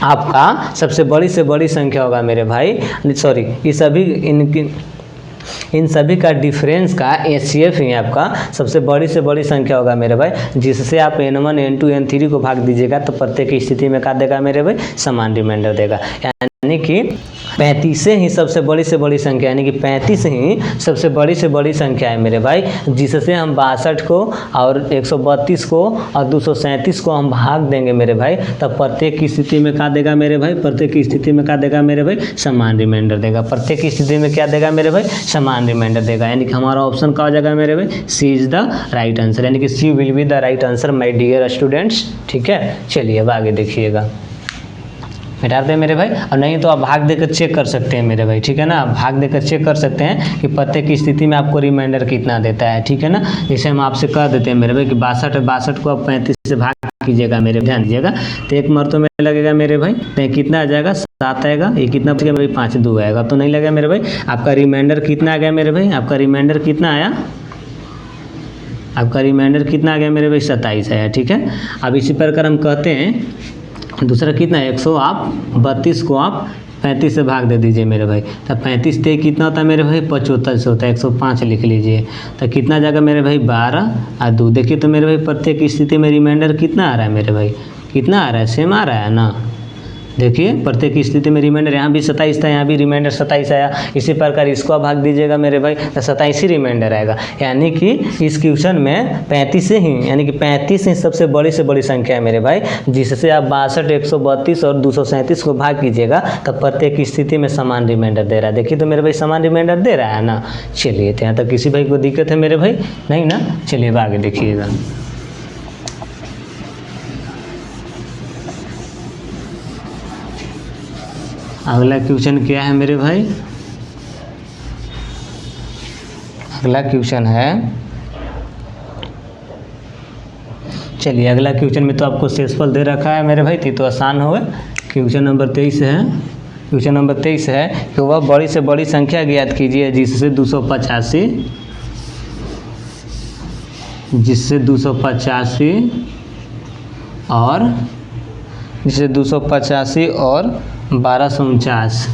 आपका सबसे बड़ी से बड़ी संख्या होगा मेरे भाई। सॉरी, ये सभी इन सभी का डिफरेंस का एचसीएफ ही आपका सबसे बड़ी से बड़ी संख्या होगा मेरे भाई, जिससे आप n1 n2 n3 को भाग दीजिएगा तो प्रत्येक स्थिति में क्या देगा मेरे भाई? समान रिमाइंडर देगा। यानी कि 35 से ही सबसे बड़ी से बड़ी संख्या, यानी कि 35 ही सबसे बड़ी से बड़ी संख्या है मेरे भाई, जिससे हम 62 को और 132 को और 237 को हम भाग देंगे मेरे भाई, तब प्रत्येक स्थिति में क्या देगा मेरे भाई? प्रत्येक स्थिति में क्या देगा मेरे भाई? समान रिमाइंडर देगा। प्रत्येक स्थिति में क्या देगा मेरे भाई? समान रिमाइंडर देगा। यानी कि हमारा ऑप्शन क्या हो जाएगा मेरे भाई? C is the right answer, यानी कि C will be the right answer my dear students. ठीक है, चलिए अब आगे देखिएगा, मिटाते हैं मेरे भाई। और नहीं तो आप भाग देकर चेक कर सकते हैं मेरे भाई, ठीक है ना, भाग देकर चेक कर सकते हैं कि प्रत्येक स्थिति में आपको रिमाइंडर कितना देता है। ठीक है ना, जैसे हम आपसे कह देते हैं मेरे भाई कि 62 को आप 35 से भाग कीजिएगा मेरे, ध्यान दीजिएगा, तो एक मरतों में लगेगा मेरे भाई, तो कितना आ जाएगा? 7 आएगा। ये कितना बचेगा मेरे भाई? 5 2 आएगा, तो नहीं लगेगा मेरे भाई। आपका रिमाइंडर कितना आ गया मेरे भाई? आपका रिमाइंडर कितना आया? आपका रिमाइंडर कितना आ गया मेरे भाई? 27 आया। ठीक है, अब इसी प्रकार हम कहते हैं दूसरा कितना है? 132 को आप 35 से भाग दे दीजिए मेरे भाई, तो 35 ते कितना होता है मेरे भाई? 75 से होता है। 105 लिख लीजिए, तो कितना जाएगा मेरे भाई? 12 और 2। देखिए तो मेरे भाई प्रत्येक स्थिति में रिमाइंडर कितना आ रहा है मेरे भाई? कितना आ रहा है? सेम आ रहा है ना। देखिए प्रत्येक स्थिति में रिमाइंडर, यहाँ भी 27 था, यहाँ भी रिमाइंडर 27 आया। इसी प्रकार इसको आप भाग दीजिएगा मेरे भाई, तो 27 ही रिमाइंडर आएगा। यानी कि इस क्वेश्चन में 35 ही, यानी कि 35 ही सबसे बड़ी से बड़ी संख्या है मेरे भाई, जिससे आप 62, 132 और 237 को भाग कीजिएगा तो प्रत्येक स्थिति में समान रिमाइंडर दे रहा है। देखिए तो मेरे भाई समान रिमाइंडर दे रहा है ना। चलिए, तो यहाँ तक किसी भाई को दिक्कत है मेरे भाई? नहीं ना। चलिए आगे देखिएगा, अगला क्वेश्चन क्या है मेरे भाई? अगला क्वेश्चन है, चलिए अगला क्वेश्चन में तो आपको शेषफल दे रखा है मेरे भाई, तो आसान होगा। क्वेश्चन नंबर 23 है। क्वेश्चन नंबर 23 है कि वह बड़ी से बड़ी संख्या ज्ञात कीजिए जिससे 285 और 1249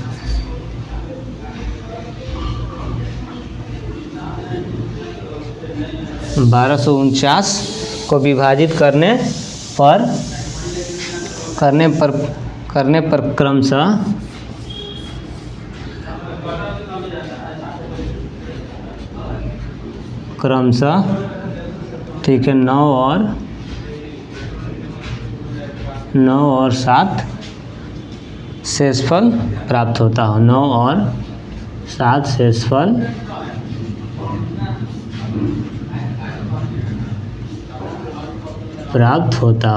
1249 को विभाजित करने पर क्रमशः ठीक है 9 और 7 शेषफल प्राप्त होता हो। 9 और 7 शेषफल प्राप्त होता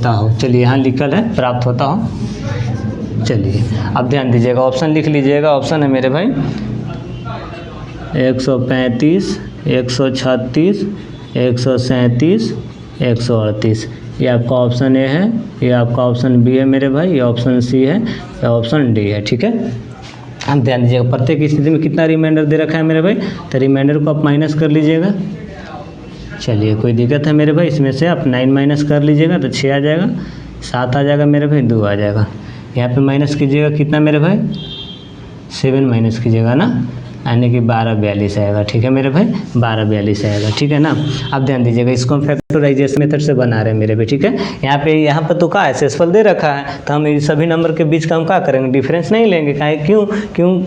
हो। चलिए यहाँ लिखल है प्राप्त होता हो। चलिए अब ध्यान दीजिएगा, ऑप्शन लिख लीजिएगा। ऑप्शन है मेरे भाई 135, 136, 137, 138। ये आपका ऑप्शन ए है, ये आपका ऑप्शन बी है मेरे भाई, ये ऑप्शन सी है, ये ऑप्शन डी है। ठीक है, अब ध्यान दीजिएगा प्रत्येक स्थिति में कितना रिमाइंडर दे रखा है मेरे भाई, तो रिमाइंडर को आप माइनस कर लीजिएगा। चलिए कोई दिक्कत है मेरे भाई, इसमें से आप 9 माइनस कर लीजिएगा तो 6 आ जाएगा, 7 आ जाएगा मेरे भाई, 2 आ जाएगा। यहाँ पे माइनस कीजिएगा कितना मेरे भाई, 7 माइनस कीजिएगा ना, यानी कि 1242 आएगा। ठीक है मेरे भाई, 1242 आएगा। ठीक है ना। अब ध्यान दीजिएगा, इसको हम फैक्टराइजेशन मेथड से बना रहे हैं मेरे भाई। ठीक है, यहाँ पे तो क्या है, शेषफल दे रखा है, तो हम इस सभी नंबर के बीच का हम क्या करेंगे, डिफरेंस नहीं लेंगे। क्यों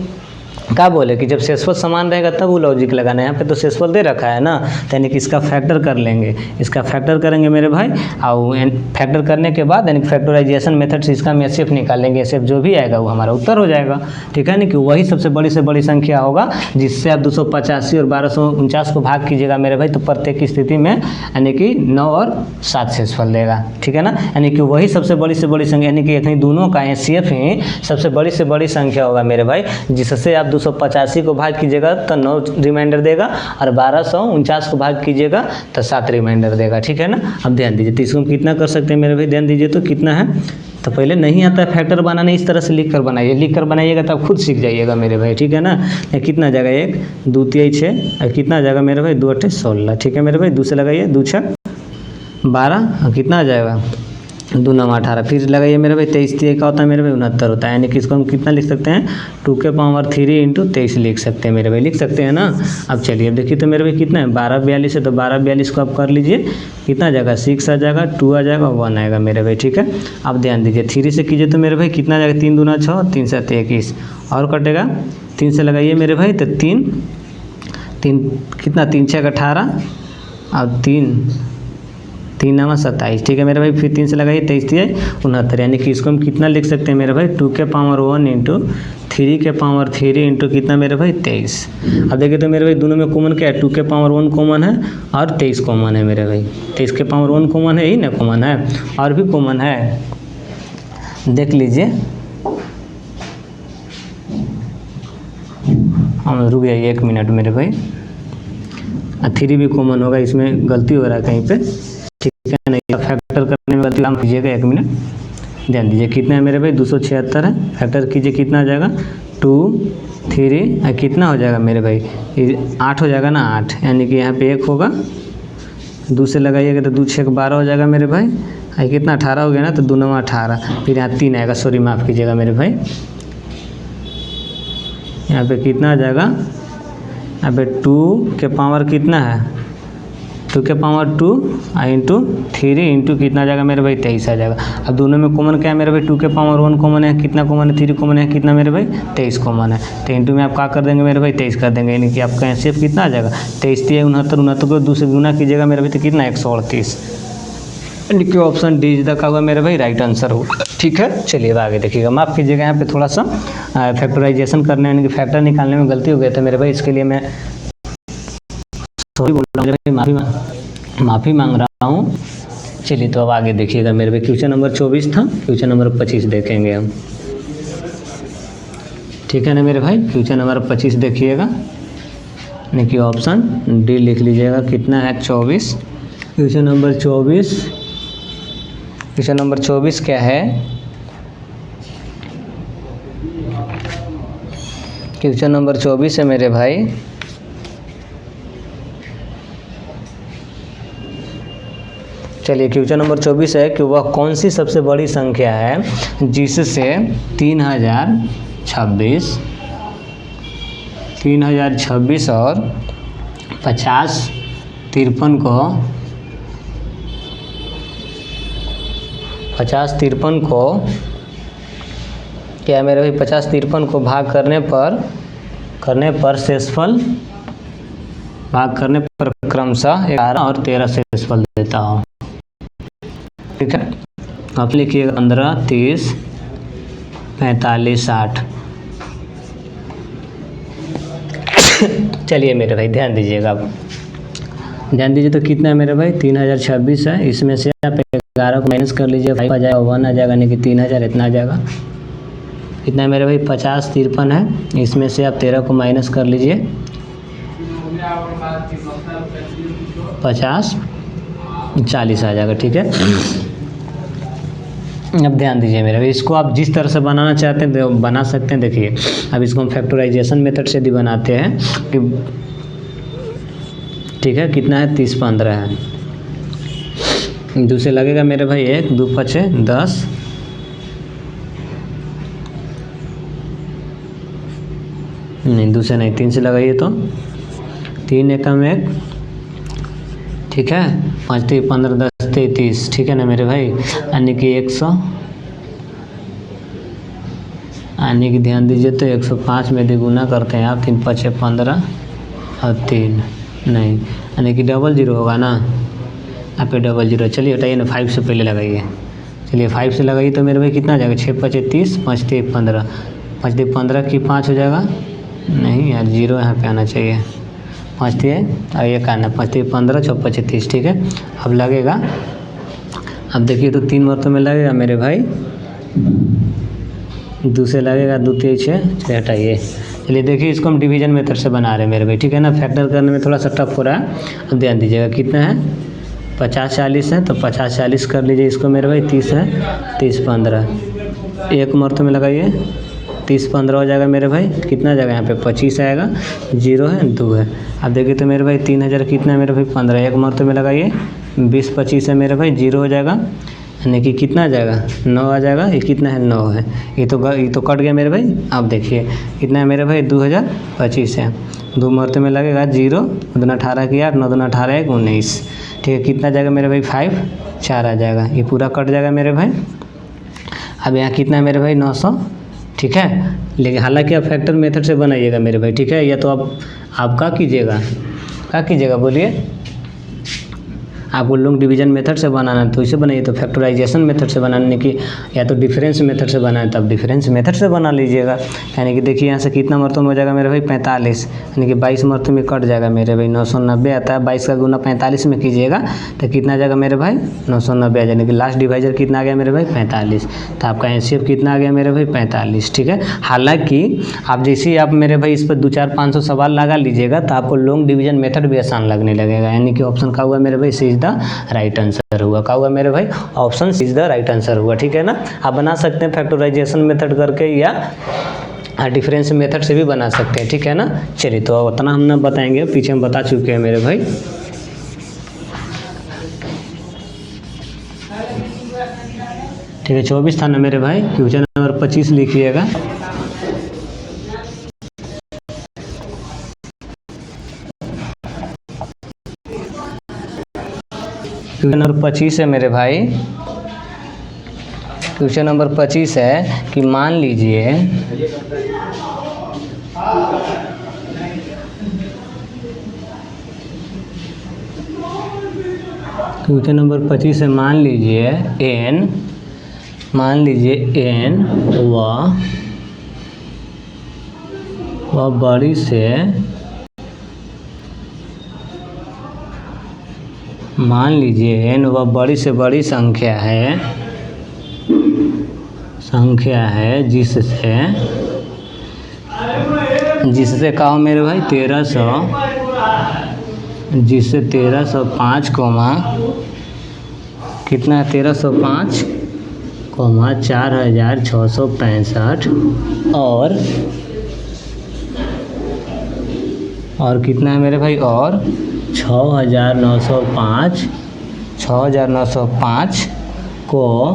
क्या बोले कि जब शेषफल समान रहेगा तब वो लॉजिक लगाना है। यहाँ पे तो शेषफल दे रखा है ना, यानी कि इसका फैक्टर कर लेंगे, इसका फैक्टर करेंगे मेरे भाई, और फैक्टर करने के बाद यानी फैक्टराइजेशन मेथड से इसका हम एचसीएफ निकालेंगे। एचसीएफ जो भी आएगा वो हमारा उत्तर हो जाएगा। ठीक है ना, कि वही सबसे बड़ी से बड़ी संख्या होगा जिससे आप 285 और 1249 को भाग कीजिएगा मेरे भाई, तो प्रत्येक की स्थिति में यानी कि 9 और 7 शेषफल देगा। ठीक है ना, यानी कि वही सबसे बड़ी से बड़ी संख्या, यानी कि यानी दोनों का एचसीएफ ही सबसे बड़ी से बड़ी संख्या होगा मेरे भाई, जिससे आप 285 को भाग कीजिएगा तो 9 रिमाइंडर देगा, और 1249 को भाग कीजिएगा तो 7 रिमाइंडर देगा। ठीक है ना। अब ध्यान दीजिए, तो इसको हम कितना कर सकते हैं मेरे भाई, ध्यान दीजिए तो कितना है, तो पहले नहीं आता है फैक्टर बनाने, इस तरह से लिख कर बनाइए, लिख कर बनाइएगा तो आप खुद सीख जाइएगा मेरे भाई। ठीक है ना। कितना जाएगा, 1 2 3 6, और कितना आ जाएगा मेरे भाई, 2 8 16। ठीक है मेरे भाई, 2 से लगाइए, 2 6 12, कितना आ जाएगा, 2 9 18, फिर लगाइए मेरे भाई, 23 3 का होता है मेरे भाई, 69 होता है। यानी कि इसको हम कितना लिख सकते हैं, 2 के पावर 3 इंटू 23 लिख सकते हैं मेरे भाई, लिख सकते हैं ना। अब चलिए अब देखिए तो मेरे भाई कितना है, 1242 है, तो 1242 को आप कर लीजिए, कितना आ जाएगा, 6 आ जाएगा, 2 आ जाएगा, 1 आएगा मेरे भाई। ठीक है। अब ध्यान दीजिए, 3 से कीजिए तो मेरे भाई कितना आ जाएगा, 3 दूना 6, 3 7 21, और कटेगा 3 से लगाइए मेरे भाई, तो 3 कितना, 3 6 18, और 3 9 27। ठीक है मेरे भाई, फिर 3 से लगाइए, 23 3 69, यानी कि इसको हम कितना लिख सकते हैं मेरे भाई, 2 के पावर 1 इंटू 3 के पावर 3 इंटू कितना मेरे भाई, 23। अब देखिए तो मेरे भाई दोनों में कॉमन क्या है, 2 के पावर 1 कॉमन है और 23 कॉमन है मेरे भाई, 23 के पावर 1 कॉमन है ही ना, कॉमन है, और भी कॉमन है, देख लीजिए। हम रुक जाइए 1 मिनट मेरे भाई, 3 भी कॉमन होगा, इसमें गलती हो रहा है कहीं पे। ठीक है, नहीं फैक्टर करने में गलती काम कीजिएगा, 1 मिनट ध्यान दीजिए। कितना है मेरे भाई, 276 है, फैक्टर कीजिए कितना आ जाएगा, 2 3 कितना हो जाएगा मेरे भाई, 8 हो जाएगा ना, 8, यानी कि यहाँ पे 1 होगा, 2 से लगाइएगा तो 2 6 12 हो जाएगा मेरे भाई, कितना 18 हो गया ना, तो 2 9 18, फिर यहाँ 3 आएगा, सॉरी माफ़ कीजिएगा मेरे भाई, यहाँ पे कितना आ जाएगा, यहाँ पे 2 के पावर कितना है, 2 के पावर 2 इंटू 3 इंटू कितना आ जाएगा मेरे भाई, 23 आ जाएगा। अब दोनों में कॉमन क्या है मेरे भाई, 2 के पावर 1 कॉमन है, कितना कॉमन है, 3 कॉमन है, कितना मेरे भाई, 23 कॉमन है, तो इंटू में आप क्या कर देंगे मेरे भाई, 23 कर देंगे, यानी कि आपका एचसीएफ कितना आ जाएगा, 23 3 69, 69 को 2 से गुना कीजिएगा मेरे भाई, तो कितना 138, यानी कि ऑप्शन डी इज द का हुआ मेरे भाई राइट आंसर होगा। ठीक है, चलिए अब आगे देखिएगा, माफ़ कीजिएगा यहाँ पे थोड़ा सा फैक्टराइजेशन करने यानी कि फैक्टर निकालने में गलती हो गई था मेरे भाई, इसके लिए मैं सॉरी बोल रहा हूँ, माफ़ी मांग रहा हूँ। चलिए तो अब आगे देखिएगा मेरे भाई, क्वेश्चन नंबर 24 था, क्वेश्चन नंबर 25 देखेंगे हम। ठीक है ना मेरे भाई, क्वेश्चन नंबर 25 देखिएगा, यानी कि ऑप्शन डी लिख लीजिएगा, कितना है 24। क्वेश्चन नंबर 24, क्वेश्चन नंबर 24 क्या है, क्वेश्चन नंबर 24 है मेरे भाई, चलिए क्वेश्चन नंबर 24 है कि वह कौन सी सबसे बड़ी संख्या है जिससे 3026 और 50 53 को क्या मेरे भाई, 50 53 को भाग करने पर शेषफल भाग करने पर क्रमशः 11 और 13 शेषफल देता हो। ठीक है, आप लिखिएगा 15 30 45 60। चलिए मेरे भाई ध्यान दीजिएगा, आप ध्यान दीजिए तो कितना है मेरे भाई, 3026 है, इसमें से आप 11 को माइनस कर लीजिए, 5 आ जाएगा, 1 आ जाएगा, यानी कि 3000 इतना आ जाएगा। कितना है मेरे भाई, 50 53 है, इसमें से आप 13 को माइनस कर लीजिए, 50 40 आ जाएगा। ठीक है, अब ध्यान दीजिए मेरे भाई, इसको आप जिस तरह से बनाना चाहते हैं बना सकते हैं। देखिए अब इसको हम फैक्टराइजेशन मेथड से भी बनाते हैं कि ठीक है, कितना है 30 15 है। दूसरे लगेगा मेरे भाई 1 2 5 10, नहीं दूसरे नहीं, 3 से लगाइए तो 3 एकम 1, ठीक है, 5 3 15 10 33, ठीक है ना मेरे भाई, यानी कि 100, यानी कि ध्यान दीजिए तो 105 में यदि गुना करते हैं आप 3 5 15 और 3 नहीं, यानी कि डबल जीरो होगा ना, यहाँ पे डबल जीरो। चलिए हटाइए ना, 5 से पहले लगाइए, चलिए 5 से लगाइए तो मेरे भाई कितना आ जाएगा, 6 5 30, 5 3 15, 5 3 15 की 5 हो जाएगा, नहीं यार जीरो यहाँ पे आना चाहिए, 5 3 और एक आना, 5 3 15 6 5 30, ठीक है। अब लगेगा, अब देखिए तो 3 मरतों में लगेगा मेरे भाई, दूसरे लगेगा 2 3 6, चलिए हटाइए। चलिए देखिए इसको हम डिवीजन मेथड से बना रहे हैं मेरे भाई, ठीक है ना, फैक्टर करने में थोड़ा सा टफ हो रहा है। अब ध्यान दीजिएगा कितना है, 50 40 है, तो 50 40 कर लीजिए इसको मेरे भाई, 30 है, 30 15, एक मरतों में लगाइए, 30 15 हो जाएगा मेरे भाई, कितना जाएगा यहाँ पे 25 आएगा, 0 है 2 है। अब देखिए तो मेरे भाई 3000 कितना है मेरे भाई 15, एक मरतों में लगाइए, 20 25 है मेरे भाई, 0 हो जाएगा, यानी कि कितना आ जाएगा 9 आ जाएगा, ये कितना है 9 है, ये तो कट गया मेरे भाई। अब देखिए कितना है मेरे भाई 2025 है, 2 मरतों में लगेगा, 0 2 18 की 8 9 2 18 1 19, ठीक है, कितना जाएगा मेरे भाई 5 4 आ जाएगा, ये पूरा कट जाएगा मेरे भाई। अब यहाँ कितना है मेरे भाई 900, ठीक है, लेकिन हालांकि आप फैक्टर मेथड से बनाइएगा मेरे भाई, ठीक है, या तो आप क्या कीजिएगा बोलिए, आपको लॉन्ग डिवीजन मेथड से बनाना है तो इसे बनाइए, तो फैक्टराइजेशन मेथड से बनाने की, या तो डिफरेंस मेथड से बनाए तो आप डिफरेंस मेथड से बना लीजिएगा। यानी कि देखिए यहाँ से कितना मरतों में हो जाएगा मेरे भाई 45, यानी कि 22 मरतों में कट जाएगा मेरे भाई, 990 आता है, 22 का गुना 45 में कीजिएगा तो कितना आ जाएगा मेरे भाई 990 आ जाएगा, कि लास्ट डिवाइजर कितना आ गया मेरे भाई 45, तो आपका एनसीएफ कितना आ गया मेरे भाई 45, ठीक है। हालाँकि आप जैसे ही आप मेरे भाई इस पर 2 4 500 सवाल लगा लीजिएगा तो आपको लॉन्ग डिवीजन मेथड भी आसान लगने लगेगा, यानी कि ऑप्शन का हुआ मेरे भाई C is the right answer हुआ, क्या हुआ मेरे भाई, option C is the right answer हुआ, ठीक है ना। आप बना सकते हैं फैक्टराइजेशन मेथड करके या डिफरेंस मेथड से भी बना सकते हैं, ठीक है ना। चलिए तो उतना हम ना बताएंगे, पीछे हम बता चुके हैं मेरे भाई। ठीक है 24 था ना मेरे भाई, क्वेश्चन नंबर 25 लिखिएगा। क्वेश्चन नंबर 25 है मेरे भाई, क्वेश्चन नंबर 25 है कि मान लीजिए क्वेश्चन नंबर 25 है, मान लीजिए n वह बड़ी से, मान लीजिए n वह बड़ी से बड़ी संख्या है जिससे कहा हो मेरे भाई 1300, जिससे 1305 कितना है 1305 4665 और कितना है मेरे भाई, और 6905 को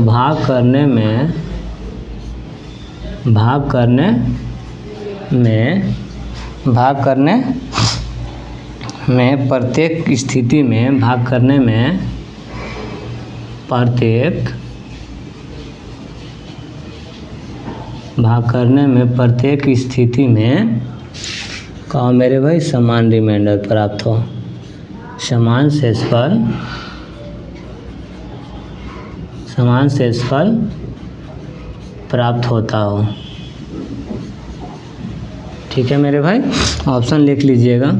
भाग करने में प्रत्येक स्थिति में प्रत्येक स्थिति में कहा मेरे भाई समान रिमाइंडर प्राप्त हो, समान शेषफल प्राप्त होता हो, ठीक है मेरे भाई। ऑप्शन लिख लीजिएगा,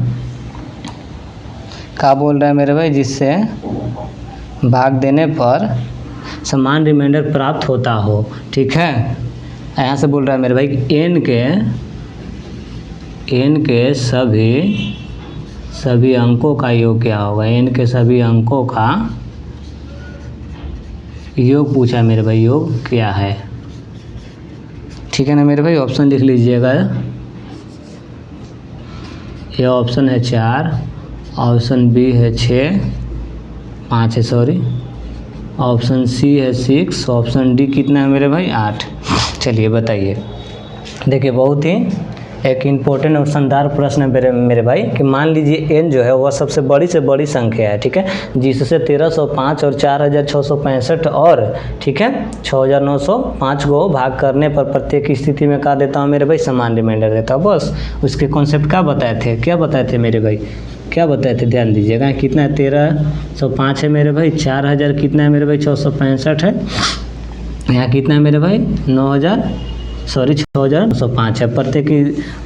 क्या बोल रहा है मेरे भाई, जिससे भाग देने पर समान रिमाइंडर प्राप्त होता हो, ठीक है। यहाँ से बोल रहा है मेरे भाई n के सभी अंकों का योग क्या होगा, n के सभी अंकों का योग पूछा है मेरे भाई, योग क्या है, ठीक है ना मेरे भाई। ऑप्शन लिख लीजिएगा, ये ऑप्शन है 4, ऑप्शन बी है 6, 5 है सॉरी, ऑप्शन सी है 6, ऑप्शन डी कितना है मेरे भाई 8। चलिए बताइए। देखिए बहुत ही एक इम्पोर्टेंट और शानदार प्रश्न है मेरे भाई कि मान लीजिए n जो है वह सबसे बड़ी से बड़ी संख्या है, ठीक है, जिससे 1305 और 4665 और ठीक है 6905 को भाग करने पर प्रत्येक स्थिति में क्या देता हूँ मेरे भाई, समान रिमाइंडर देता हूँ। बस उसके कॉन्सेप्ट क्या बताए थे मेरे भाई, क्या बताए थे, ध्यान दीजिएगा। कितना है 1305 है मेरे भाई, 4000 कितना है मेरे भाई 665 है, यहाँ कितना है मेरे भाई 6905 है। प्रत्येक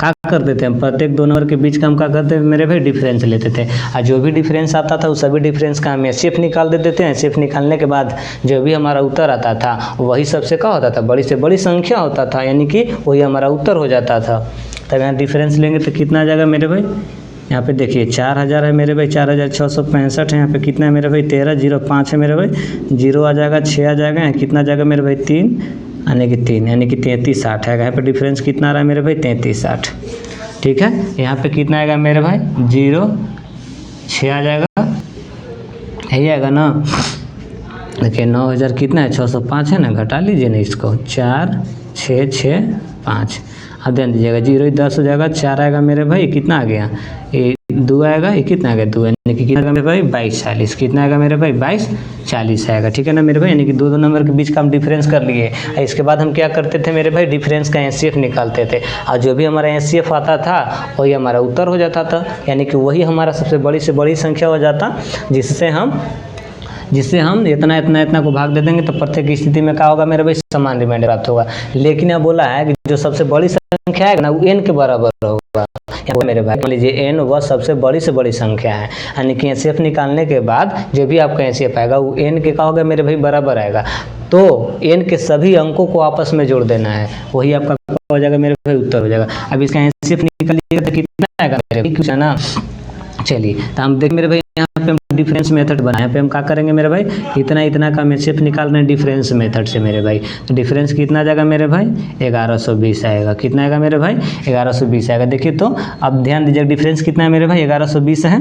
क्या करते थे हम, प्रत्येक दो नंबर के बीच का हम क्या करते थे मेरे भाई, डिफरेंस लेते थे, और जो भी डिफरेंस आता था वो सभी डिफरेंस का हम एचसीएफ निकाल देते थे। एचसीएफ निकालने के बाद जो भी हमारा उत्तर आता था वही सबसे क्या होता था, बड़ी से बड़ी संख्या होता था, यानी कि वही हमारा उत्तर हो जाता था। तब यहाँ डिफरेंस लेंगे तो कितना आ जाएगा मेरे भाई, यहाँ पे देखिए 4000 है मेरे भाई, 4665 है, यहाँ पे कितना है मेरे भाई 1305 है मेरे भाई, 0 आ जाएगा, 6 आ जाएगा, यहाँ कितना आ जाएगा मेरे भाई 3 यानी कि 3360 है। यहाँ पे डिफरेंस कितना आ रहा है मेरे भाई 3360, ठीक है। यहाँ पे कितना आएगा मेरे भाई 0 6 आ जाएगा, यही आएगा ना। देखिए 9000 कितना है 605 है ना, घटा लीजिए ना इसको, 4 6 6 5, अब ध्यान दीजिएगा 0 10 हो जाएगा, 4 आएगा मेरे भाई, कितना आ गया ये 2 आएगा, ये कितना आ गया 2, यानी कि कितना आएगा मेरे भाई 2240, कितना आएगा मेरे भाई 2240 आएगा, ठीक है ना मेरे भाई। यानी कि दो नंबर के बीच का हम डिफरेंस कर लिए। इसके बाद हम क्या करते थे मेरे भाई, डिफरेंस का एचसीएफ निकालते थे, और जो भी हमारा एचसीएफ आता था वही हमारा उत्तर हो जाता था, यानी कि वही हमारा सबसे बड़ी से बड़ी संख्या हो जाता, जिससे हम इतना को भाग दे देंगे तो प्रत्येक स्थिति में क्या होगा मेरे भाई, समान रिमाइंडर प्राप्त होगा। लेकिन अब बोला है कि जो सबसे बड़ी संख्या है ना वो n के बराबर होगा। मेरे भाई मान लीजिए n वह सबसे बड़ी से बड़ी संख्या है, यानी कि एचसीएफ निकालने के बाद जो भी आपका एचसीएफ आएगा वो n के क्या होगा मेरे भाई, बराबर आएगा। तो n के सभी अंकों को आपस में जोड़ देना है, वही आपका हो जाएगा मेरे भाई, उत्तर हो जाएगा। अब इसका एचसीएफ निकालिएगा तो कितना आएगा मेरे भाई, कुछ है ना। चलिए तो हम देख मेरे भाई यहाँ पे हम डिफरेंस मेथड बनाए, यहाँ पे हम क्या करेंगे मेरे भाई, इतना का एचसीएफ निकाल रहे हैं डिफरेंस मेथड से मेरे भाई। तो डिफरेंस कितना आ जाएगा मेरे भाई 1120 आएगा, कितना आएगा मेरे भाई 1120 आएगा। देखिए तो अब ध्यान दीजिए डिफरेंस कितना है मेरे भाई 1120 है।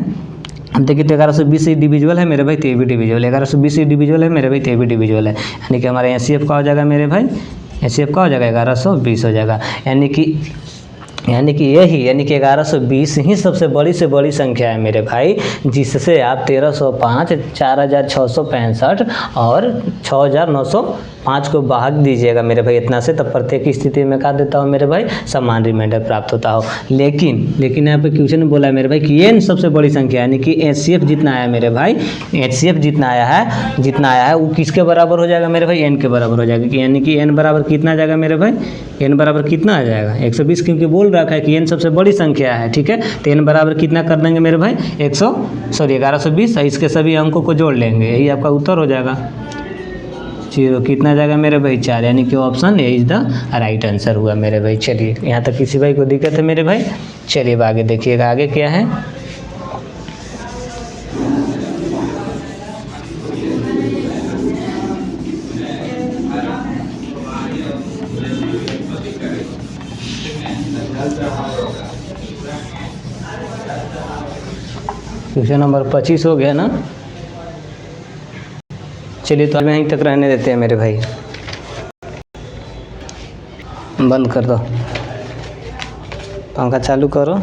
अब देखिए तो 1120 डिविजुअल है मेरे भाई, तो ये भी डिविजुअल है, 1120 डिविजुअल है मेरे भाई, तो ये भी डिविजुअल है, यानी कि हमारा एचसीएफ का हो जाएगा मेरे भाई, एचसीएफ का हो जाएगा 1120 हो जाएगा, यानी कि 1120 ही सबसे बड़ी से बड़ी संख्या है मेरे भाई, जिससे आप 1305 4665 और 6905 को भाग दीजिएगा मेरे भाई इतना से, तब प्रत्येक स्थिति में क्या देता हो मेरे भाई, समान रिमाइंडर प्राप्त होता हो। लेकिन यहाँ पे क्वेश्चन में बोला है मेरे भाई कि n सबसे बड़ी संख्या, यानी कि एचसीएफ जितना आया मेरे भाई, एचसीएफ जितना आया है वो किसके बराबर हो जाएगा मेरे भाई, n के बराबर हो जाएगा, यानी कि n बराबर कितना आ जाएगा मेरे भाई, n बराबर कितना आ जाएगा 120, क्योंकि बोल रखा है कि n सबसे बड़ी संख्या है, ठीक है। तो n बराबर कितना कर देंगे मेरे भाई 1120, इसके सभी अंकों को जोड़ लेंगे, यही आपका उत्तर हो जाएगा। 0 कितना आ जाएगा मेरे भाई 4, यानी कि option A is the right answer हुआ मेरे भाई। चलिए यहाँ तक किसी भाई को दिक्कत है मेरे भाई, चलिए आगे देखिएगा, आगे क्या है। क्वेश्चन नंबर 25 हो गया ना। चलिए तो यहीं तक रहने देते हैं मेरे भाई, बंद कर दो, पंखा चालू करो।